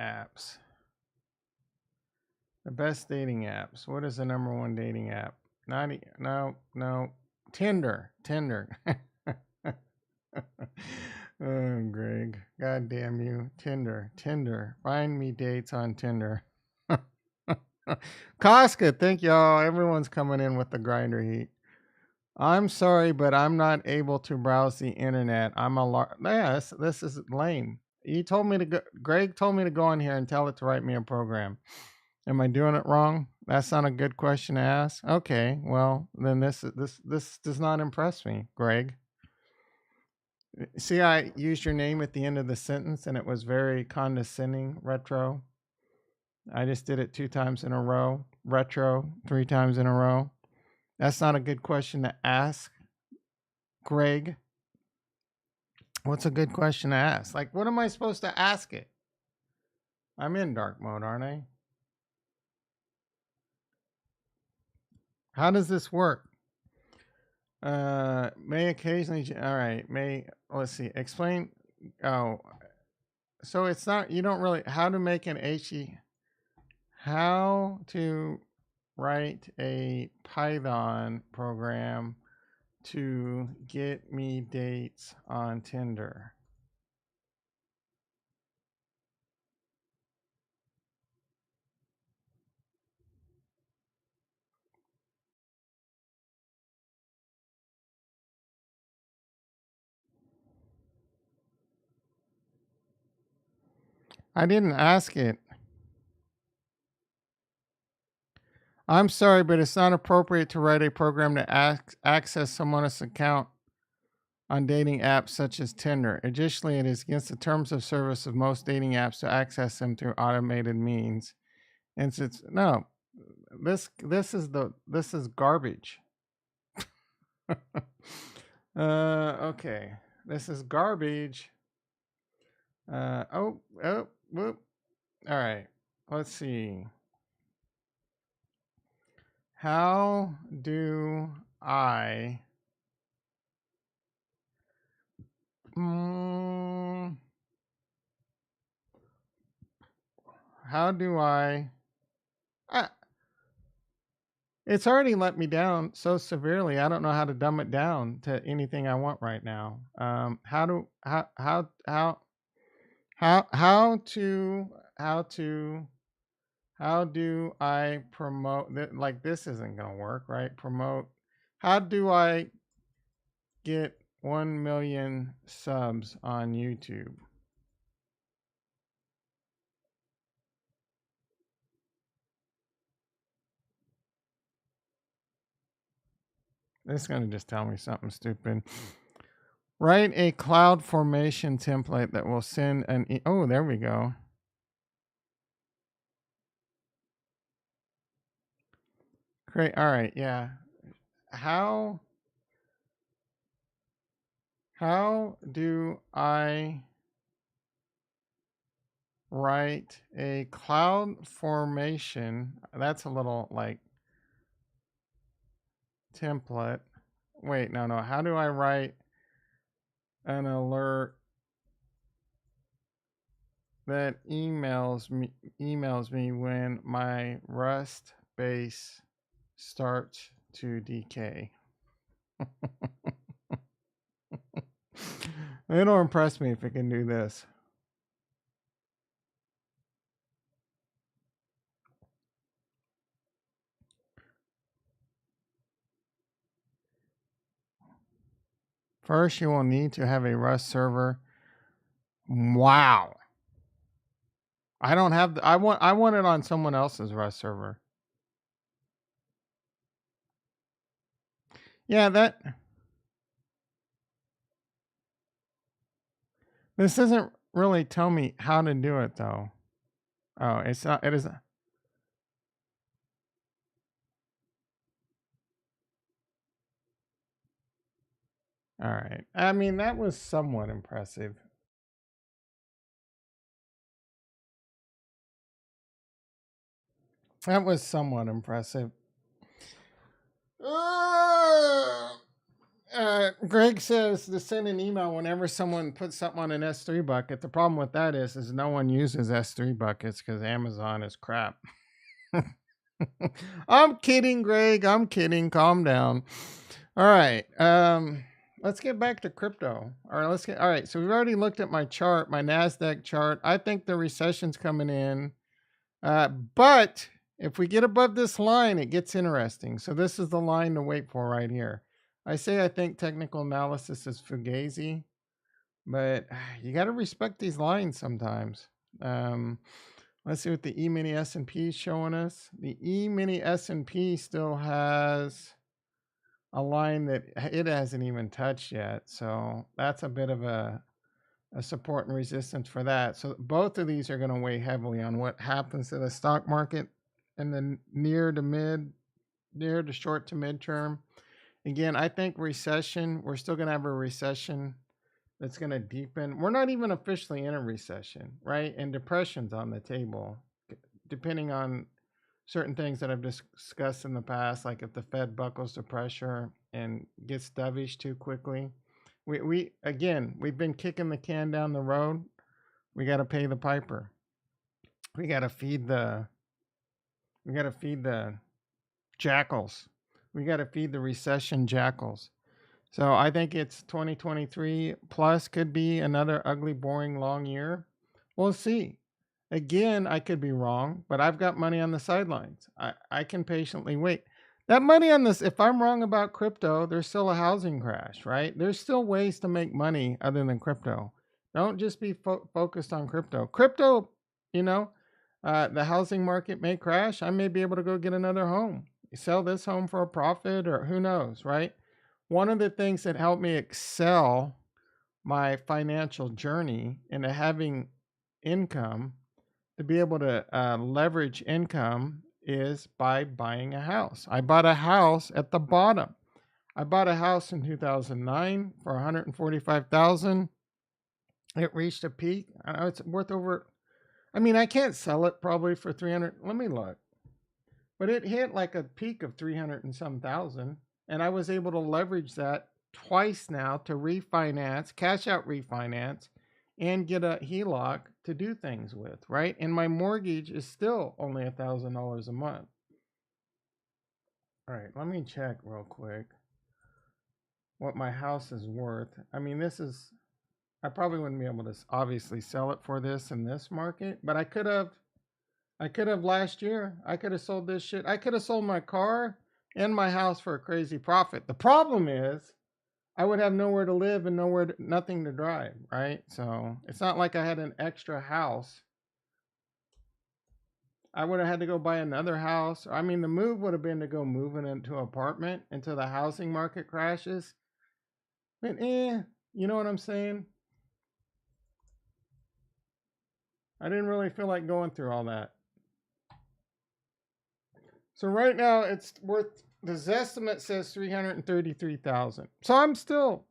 apps. The best dating apps. What is the number one dating app? No. Tinder. Oh, Greg. God damn you. Tinder. Find me dates on Tinder. Casca, thank y'all. Everyone's coming in with the Grinder heat. I'm sorry, but I'm not able to browse the internet. This is lame. You told me to go. Greg told me to go on here and tell it to write me a program. Am I doing it wrong? That's not a good question to ask. Okay, well then this does not impress me, Greg. See, I used your name at the end of the sentence, and it was very condescending. Retro. I just did it 2 times in a row. Retro 3 times in a row. That's not a good question to ask, Greg. What's a good question to ask? Like, what am I supposed to ask it? I'm in dark mode, aren't I? How does this work? May occasionally... All right, let's see. Explain... Oh, so it's not... You don't really... How to make an HE... How to write a Python program to get me dates on Tinder. I didn't ask it. I'm sorry, but it's not appropriate to write a program to access someone's account on dating apps such as Tinder. Additionally, it is against the terms of service of most dating apps to access them through automated means. And since this is garbage. Okay, this is garbage. Whoop. All right. Let's see. How do I how do I it's already let me down so severely. I don't know how to dumb it down to anything I want right now. How do how do I promote that? Like, this isn't gonna work, right? Promote. How do I get 1 million subs on YouTube? This is gonna just tell me something stupid. Write a cloud formation template that will send an oh, there we go. Great. All right, yeah. How do I write a cloud formation? That's a little like template. Wait, no. How do I write an alert that emails me when my Rust base starts to decay? It'll impress me if it can do this. First, you will need to have a Rust server. Wow. I don't have I want it on someone else's Rust server. Yeah, this doesn't really tell me how to do it though. Oh, it's not it isn't. All right. I mean, that was somewhat impressive. That was somewhat impressive. Greg says to send an email whenever someone puts something on an S3 bucket. The problem with that is no one uses S3 buckets because Amazon is crap. I'm kidding, Greg. I'm kidding. Calm down. All right. Let's get back to crypto. All right. So we've already looked at my chart, my NASDAQ chart. I think the recession's coming in. But if we get above this line, it gets interesting. So this is the line to wait for right here. I think technical analysis is fugazi, but you got to respect these lines sometimes. Let's see what the E-mini S&P is showing us. The E-mini S&P still has a line that it hasn't even touched yet. So that's a bit of a support and resistance for that. So both of these are going to weigh heavily on what happens to the stock market in the near to short to midterm. Again, I think recession, we're still going to have a recession that's going to deepen. We're not even officially in a recession, right? And depression's on the table, depending on certain things that I've discussed in the past, like if the Fed buckles to pressure and gets dovish too quickly. We've been kicking the can down the road. We got to pay the piper. We got to feed the jackals. We got to feed the recession jackals. So I think it's 2023 plus could be another ugly, boring, long year. We'll see. Again, I could be wrong, but I've got money on the sidelines. I can patiently wait. That money on this, if I'm wrong about crypto, there's still a housing crash, right? There's still ways to make money other than crypto. Don't just be focused on crypto. Crypto, the housing market may crash. I may be able to go get another home, sell this home for a profit, or who knows, right? One of the things that helped me excel my financial journey into having income, to be able to leverage income, is by buying a house. I bought a house at the bottom. I bought a house in 2009 for $145,000. It reached a peak. I know it's worth over I mean, I can't sell it probably for 300. Let me look. But it hit like a peak of 300 and some thousand. And I was able to leverage that twice now to refinance, cash out refinance, and get a HELOC to do things with, right? And my mortgage is still only $1,000 a month. All right, let me check real quick what my house is worth. I mean, I probably wouldn't be able to obviously sell it for this in this market, but I could have last year. I could have sold this shit. I could have sold my car and my house for a crazy profit. The problem is I would have nowhere to live and nothing to drive, right? So it's not like I had an extra house. I would have had to go buy another house. I mean, the move would have been to go moving into an apartment until the housing market crashes. But you know what I'm saying? I didn't really feel like going through all that. So right now it's worth, the Zestimate says 333,000. So I'm still,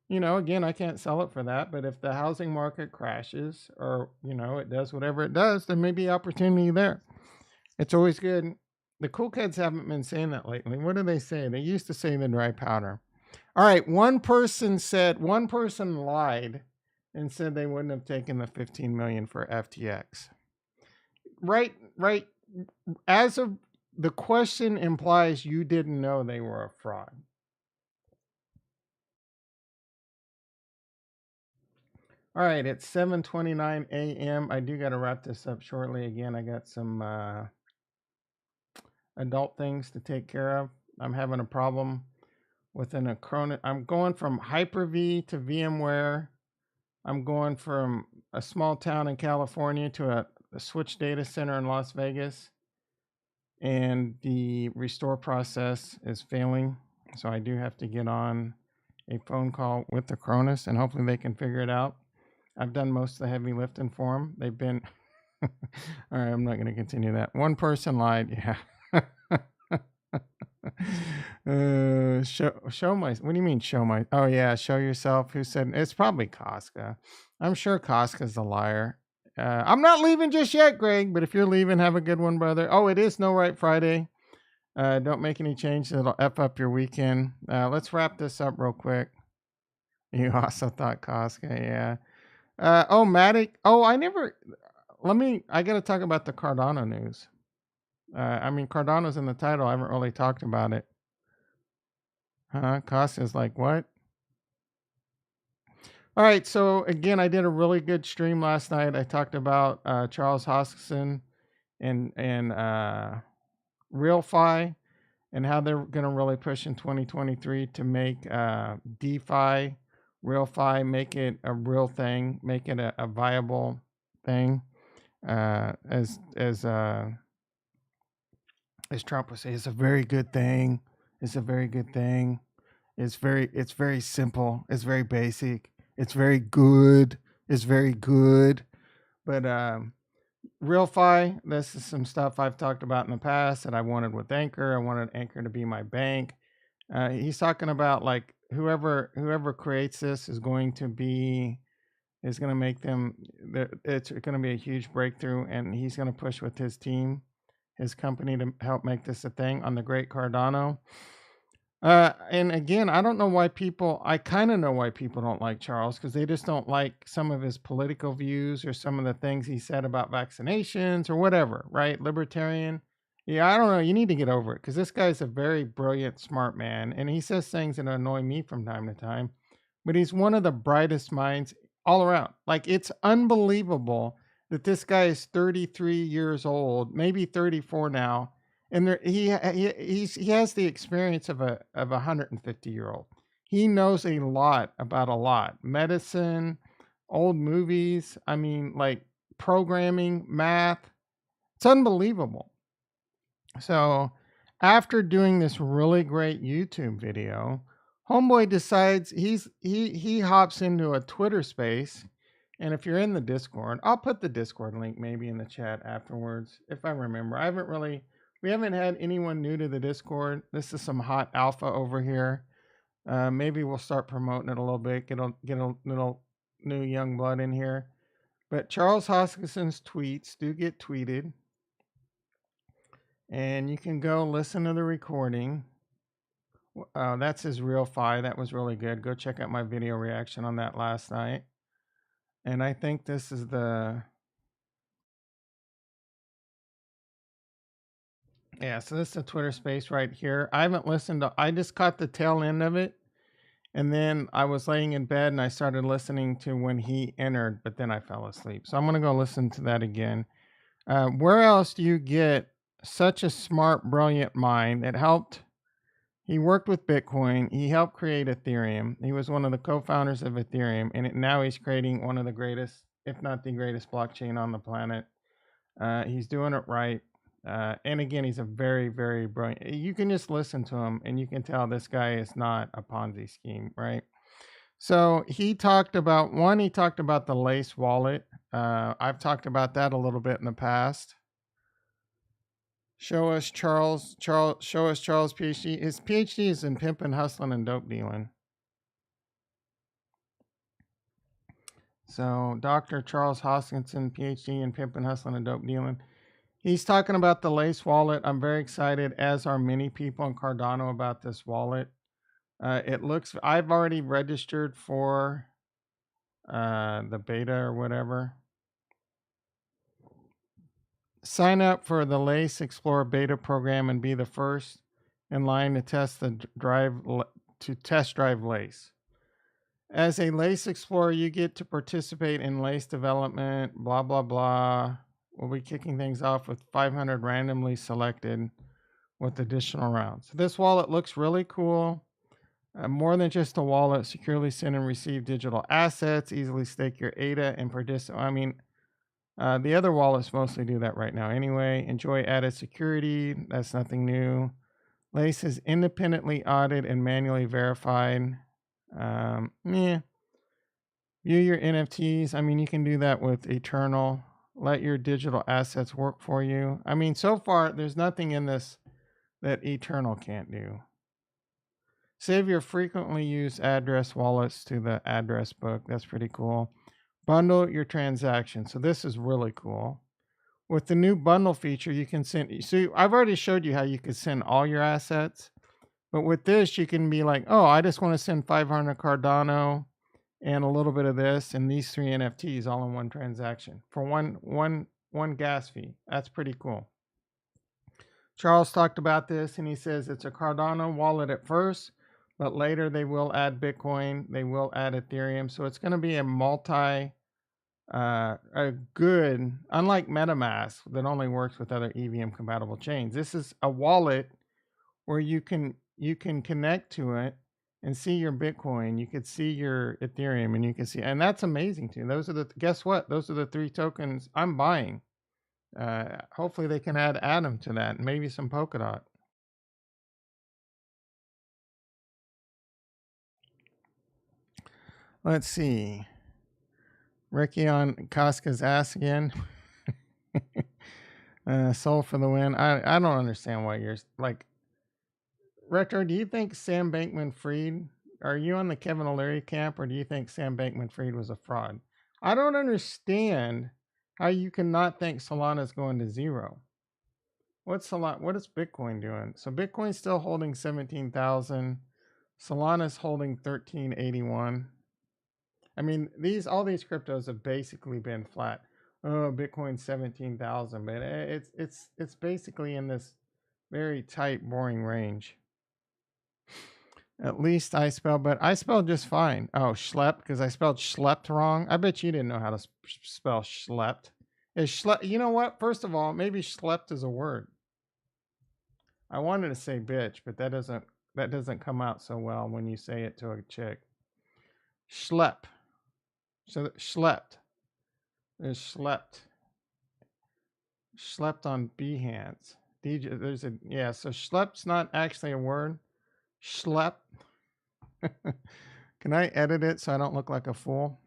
again, I can't sell it for that, but if the housing market crashes or, it does whatever it does, there may be opportunity there. It's always good. The cool kids haven't been saying that lately. What do they say? They used to say the dry powder. All right, one person lied and said they wouldn't have taken the 15 million for FTX. Right. As of the question implies you didn't know they were a fraud. All right, it's 7:29 a.m. I do got to wrap this up shortly. Again, I got some adult things to take care of. I'm having a problem with an Acronis. I'm going from Hyper-V to VMware. I'm going from a small town in California to a switch data center in Las Vegas. And the restore process is failing. So I do have to get on a phone call with the Acronis and hopefully they can figure it out. I've done most of the heavy lifting for them. They've been, all right, I'm not going to continue that. One person lied. Yeah. Show my, what do you mean show my, oh yeah, show yourself. Who said, it's probably Casca. I'm sure Casca's a liar. I'm not leaving just yet, Greg, but if you're leaving, have a good one, brother. Oh, it is No Right Friday. Don't make any changes. It'll F up your weekend. Let's wrap this up real quick. You also thought Casca, yeah. Oh, Matic. Oh, I got to talk about the Cardano news. Cardano's in the title. I haven't really talked about it. Casca's like, what? All right, so again, I did a really good stream last night. I talked about Charles Hoskins and RealFi and how they're going to really push in 2023 to make DeFi, RealFi, make it a real thing, make it a viable thing. As Trump would say, it's a very good thing. It's a very good thing. It's very simple. It's very basic. It's very good. It's very good. But RealFi, this is some stuff I've talked about in the past that I wanted with Anchor. I wanted Anchor to be my bank. He's talking about like whoever creates this is going to make them, it's going to be a huge breakthrough, and he's going to push with his team, his company, to help make this a thing on the great Cardano. And again, I kind of know why people don't like Charles, because they just don't like some of his political views or some of the things he said about vaccinations or whatever, right? Libertarian. Yeah, I don't know. You need to get over it, because this guy's a very brilliant, smart man, and he says things that annoy me from time to time, but he's one of the brightest minds all around. Like, it's unbelievable that this guy is 33 years old, maybe 34 now, and he has the experience of a 150-year-old. He knows a lot about a lot. Medicine, old movies, like programming, math. It's unbelievable. So after doing this really great YouTube video, Homeboy decides he hops into a Twitter space. And if you're in the Discord, I'll put the Discord link maybe in the chat afterwards, if I remember. We haven't had anyone new to the Discord. This is some hot alpha over here. Maybe we'll start promoting it a little bit. Get a little new young blood in here. But Charles Hoskinson's tweets do get tweeted. And you can go listen to the recording. That's his real fi. That was really good. Go check out my video reaction on that last night. And I think this is the... Yeah, so this is the Twitter space right here. I haven't listened to... I just caught the tail end of it. And then I was laying in bed and I started listening to when he entered, but then I fell asleep. So I'm going to go listen to that again. Where else do you get such a smart, brilliant mind that helped? He worked with Bitcoin. He helped create Ethereum. He was one of the co-founders of Ethereum. And now he's creating one of the greatest, if not the greatest blockchain on the planet. He's doing it right. And again, he's a very, very brilliant. You can just listen to him and you can tell this guy is not a Ponzi scheme, right? So he talked about the Lace wallet. I've talked about that a little bit in the past. Show us Charles PhD. His PhD is in pimping, hustling, and dope dealing. So Dr. Charles Hoskinson, PhD in pimping, hustling, and dope dealing. He's talking about the Lace wallet. I'm very excited, as are many people in Cardano, about this wallet. I've already registered for the beta or whatever. Sign up for the Lace Explorer beta program and be the first in line to test drive Lace. As a Lace Explorer, you get to participate in Lace development, blah, blah, blah. We'll be kicking things off with 500 randomly selected with additional rounds. This wallet looks really cool. More than just a wallet, securely send and receive digital assets, easily stake your ADA and participate. I mean, the other wallets mostly do that right now anyway. Enjoy added security. That's nothing new. Lace is independently audited and manually verified. View your NFTs. I mean, you can do that with Eternal. Let your digital assets work for you. I mean, so far, there's nothing in this that Eternal can't do. Save your frequently used address wallets to the address book. That's pretty cool. Bundle your transactions. So this is really cool. With the new bundle feature, you can send... So I've already showed you how you could send all your assets. But with this, you can be like, oh, I just want to send 500 Cardano and a little bit of this and these 3 NFTs all in one transaction for one gas fee. That's pretty cool. Charles talked about this and he says it's a Cardano wallet at first, but later they will add Bitcoin, they will add Ethereum. So it's going to be a good, unlike MetaMask that only works with other EVM compatible chains. This is a wallet where you can connect to it and see your Bitcoin. You could see your Ethereum and you can see, and that's amazing too. Guess what? Those are the 3 tokens I'm buying. Hopefully they can add Atom to that and maybe some Polkadot. Let's see. Ricky on Casca's ass again. Soul for the win. I don't understand why you're like, Retro, do you think Sam Bankman-Fried, are you on the Kevin O'Leary camp, or do you think Sam Bankman-Fried was a fraud? I don't understand how you cannot think Solana's going to zero. What is Bitcoin doing? So Bitcoin's still holding 17,000. Solana's holding 1381. I mean, all these cryptos have basically been flat. Oh, Bitcoin's 17,000, but it's basically in this very tight, boring range. At least I spelled just fine. Oh, schlepp, because I spelled schlepped wrong. I bet you didn't know how to spell schlepped. You know what? First of all, maybe schlepped is a word. I wanted to say bitch, but that doesn't come out so well when you say it to a chick. Schlepp. So schlepped. There's schlepped. Schlepped on Behance. So schlepp's not actually a word. Schlepp. Can I edit it so I don't look like a fool?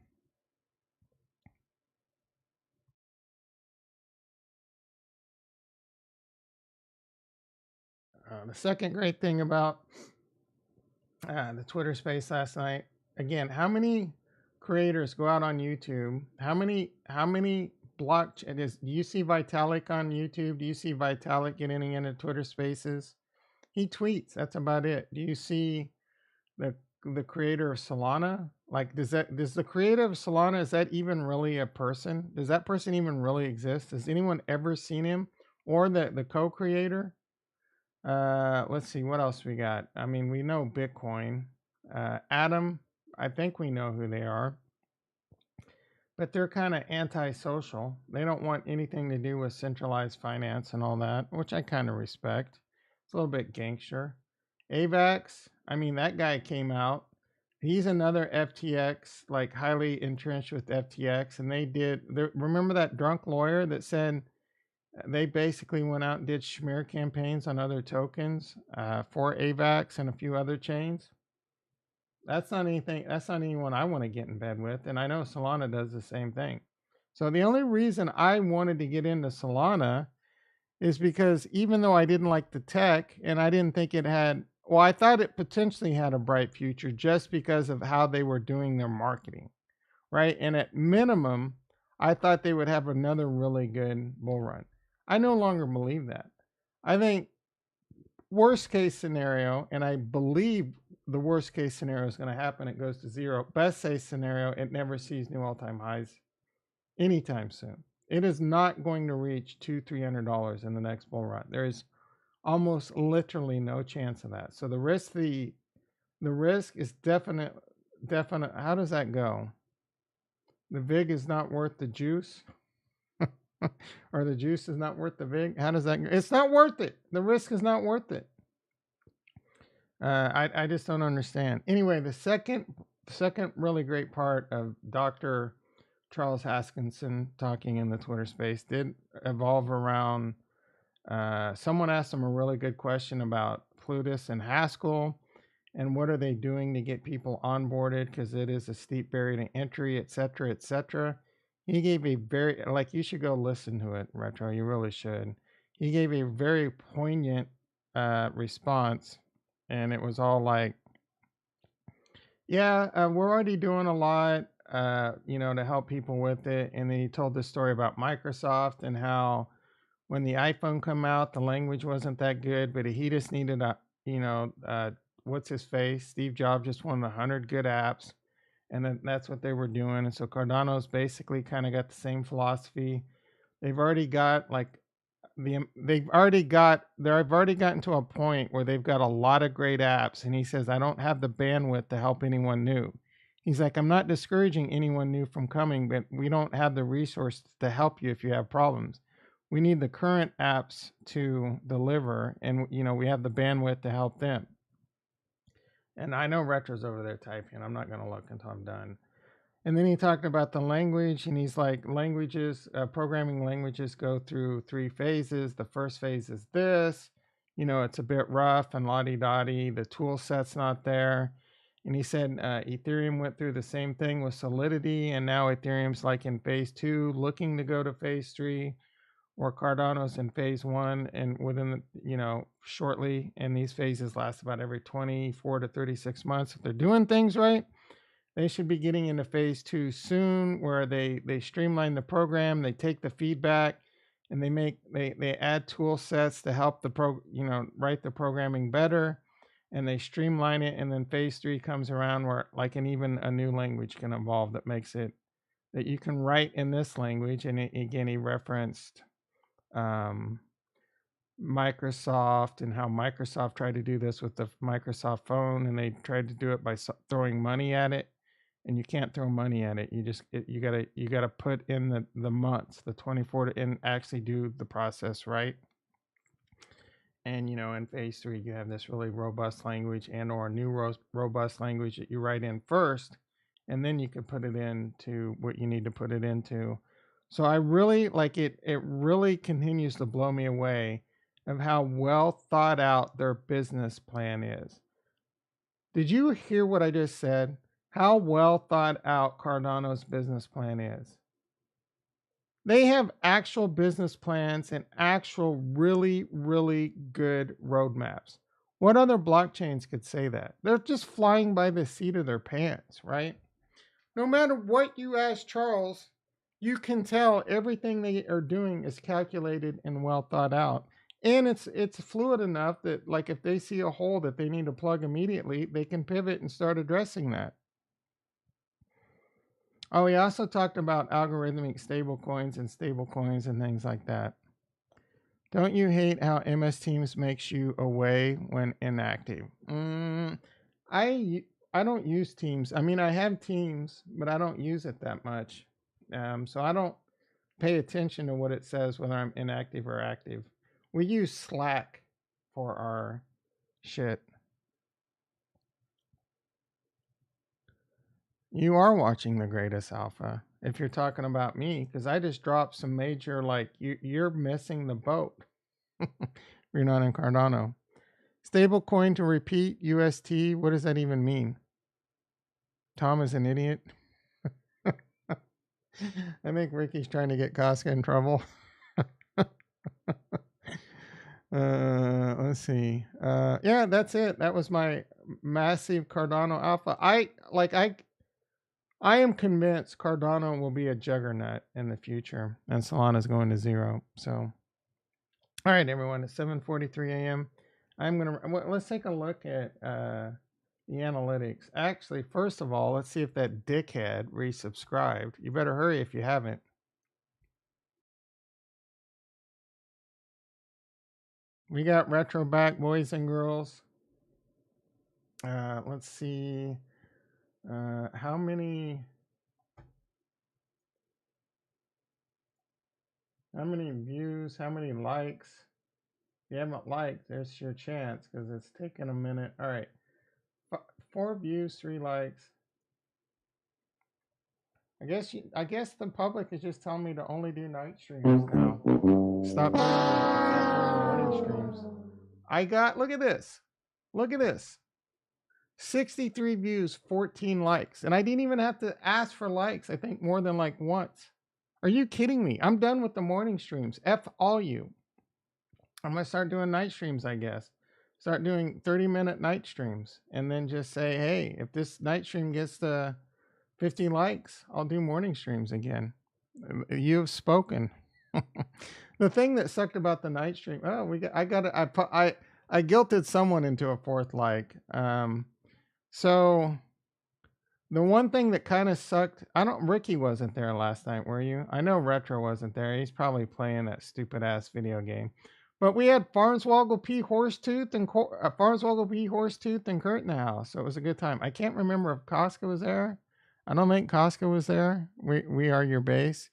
The second great thing about the Twitter space last night, again, how many creators go out on YouTube, how many blockchain do you see Vitalik on YouTube? Do you see Vitalik getting into Twitter Spaces? He tweets. That's about it. Do you see the creator of Solana? Like, does the creator of Solana, is that even really a person? Does that person even really exist? Has anyone ever seen him? Or the co-creator? Let's see what else we got. I mean, we know Bitcoin. Atom, I think we know who they are. But they're kind of antisocial. They don't want anything to do with centralized finance and all that, which I kind of respect. It's a little bit gangster. AVAX, I mean, that guy came out. He's another FTX, like highly entrenched with FTX. And remember that drunk lawyer that said they basically went out and did smear campaigns on other tokens for AVAX and a few other chains? That's not anyone I want to get in bed with. And I know Solana does the same thing. So the only reason I wanted to get into Solana is because even though I didn't like the tech and I didn't think it had, well, I thought it potentially had a bright future just because of how they were doing their marketing, right? And at minimum, I thought they would have another really good bull run. I no longer believe that. I think worst case scenario, and I believe the worst case scenario is going to happen, it goes to zero. Best case scenario, it never sees new all-time highs anytime soon. It is not going to reach $200-300 in the next bull run. There is almost literally no chance of that. So the risk is definite. How does that go? The VIG is not worth the juice. Or the juice is not worth the VIG. How does that go? It's not worth it. The risk is not worth it. I just don't understand. Anyway, the second really great part of Dr. Charles Hoskinson talking in the Twitter space did evolve around, someone asked him a really good question about Plutus and Haskell and what are they doing to get people onboarded because it is a steep barrier to entry, et cetera, et cetera. He gave a very, like, you should go listen to it, Retro. You really should. He gave a very poignant response. And it was all like, yeah, we're already doing a lot, to help people with it. And then he told this story about Microsoft and how when the iPhone came out, the language wasn't that good, but he just needed what's his face? Steve Jobs just wanted 100 good apps. And then that's what they were doing. And so Cardano's basically kind of got the same philosophy. They've already got they've already gotten to a point where they've got a lot of great apps. And he says, I don't have the bandwidth to help anyone new. He's like, I'm not discouraging anyone new from coming, but we don't have the resources to help you if you have problems. We need the current apps to deliver. And, we have the bandwidth to help them. And I know Retro's over there typing. I'm not going to look until I'm done. And then he talked about the language, and he's like, programming languages go through 3 phases. The first phase is this. It's a bit rough and la-di-da-di. The tool set's not there. And he said Ethereum went through the same thing with Solidity, and now Ethereum's like in phase 2, looking to go to phase 3. Or Cardano's in phase 1 and within, shortly. And these phases last about every 24 to 36 months. If they're doing things right, they should be getting into phase 2 soon, where they streamline the program, they take the feedback, and they add tool sets to help write the programming better, and they streamline it. And then phase 3 comes around where even a new language can evolve that makes it that you can write in this language. And again, he referenced Microsoft and how Microsoft tried to do this with the Microsoft phone, and they tried to do it by throwing money at it, and you can't throw money at it. You gotta put in the months, the 24 and actually do the process right. And in phase 3, you have this really robust language or a new robust language that you write in first, and then you can put it into what you need to put it into. So I really like it. It really continues to blow me away of how well thought out their business plan is. Did you hear what I just said? How well thought out Cardano's business plan is. They have actual business plans and actual really, really good roadmaps. What other blockchains could say that? They're just flying by the seat of their pants, right? No matter what you ask Charles, you can tell everything they are doing is calculated and well thought out. And it's fluid enough that, like, if they see a hole that they need to plug immediately, they can pivot and start addressing that. Oh, we also talked about algorithmic stablecoins and things like that. Don't you hate how MS Teams makes you away when inactive? I don't use Teams. I mean, I have Teams, but I don't use it that much. So I don't pay attention to what it says whether I'm inactive or active. We use Slack for our shit. You are watching the greatest alpha if you're talking about me, because I just dropped some major, like, you're missing the boat. You're not in Cardano. Stable coin to repeat UST. What does that even mean? Tom is an idiot. I think Ricky's trying to get Casca in trouble. Let's see. Yeah, that's it. That was my massive Cardano alpha. I am convinced Cardano will be a juggernaut in the future, and Solana's going to zero. So, all right, everyone. It's 7:43 a.m. Let's take a look at the analytics. Actually, first of all, let's see if that dickhead resubscribed. You better hurry if you haven't. We got retro back, boys and girls. Let's see. How many views? How many likes? If you haven't liked, there's your chance because it's taking a minute. All right. 4 views, 3 likes. I guess the public is just telling me to only do night streams now. Stop doing the morning streams. Look at this. Look at this. 63 views, 14 likes. And I didn't even have to ask for likes, I think more than like once. Are you kidding me? I'm done with the morning streams. F all you. I'm going to start doing night streams, I guess. Start doing 30-minute night streams. And then just say, hey, if this night stream gets to 50 likes, I'll do morning streams again. You have spoken. The thing that sucked about the night stream, I guilted someone into a 4th like. So the one thing that kind of sucked, Ricky wasn't there last night, were you? I know Retro wasn't there. He's probably playing that stupid ass video game. But we had Farnswoggle P. Horsetooth and Kurt in the house. So it was a good time. I can't remember if Casca was there. I don't think Casca was there. We are your base.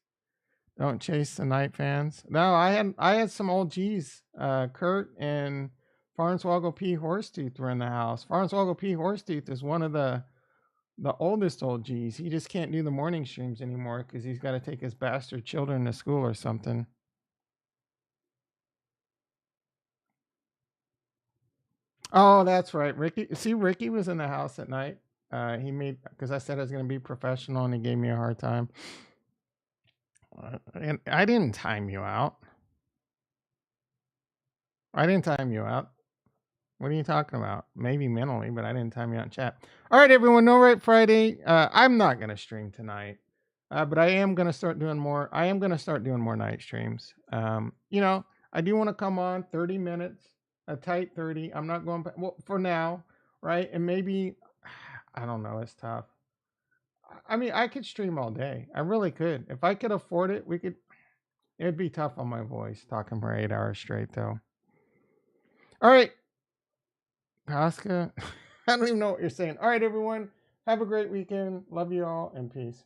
Don't chase the night fans. No, I had some old G's. Kurt and Farnswoggle P. Horsetooth were in the house. Farnswoggle P. Horsetooth is one of the oldest old G's. He just can't do the morning streams anymore because he's got to take his bastard children to school or something. Oh, that's right. Ricky was in the house at night. Because I said I was going to be professional and he gave me a hard time. And I didn't time you out. What are you talking about? Maybe mentally, but I didn't time you out in chat. All right, everyone. No Right Friday. I'm not going to stream tonight. But I am going to start doing more. I am going to start doing more night streams. I do want to come on 30 minutes, a tight 30. I'm not going, for now, right? And maybe, I don't know. It's tough. I mean, I could stream all day. I really could. If I could afford it, it'd be tough on my voice talking for 8 hours straight, though. All right. Casca, I don't even know what you're saying. All right, everyone. Have a great weekend. Love you all and peace.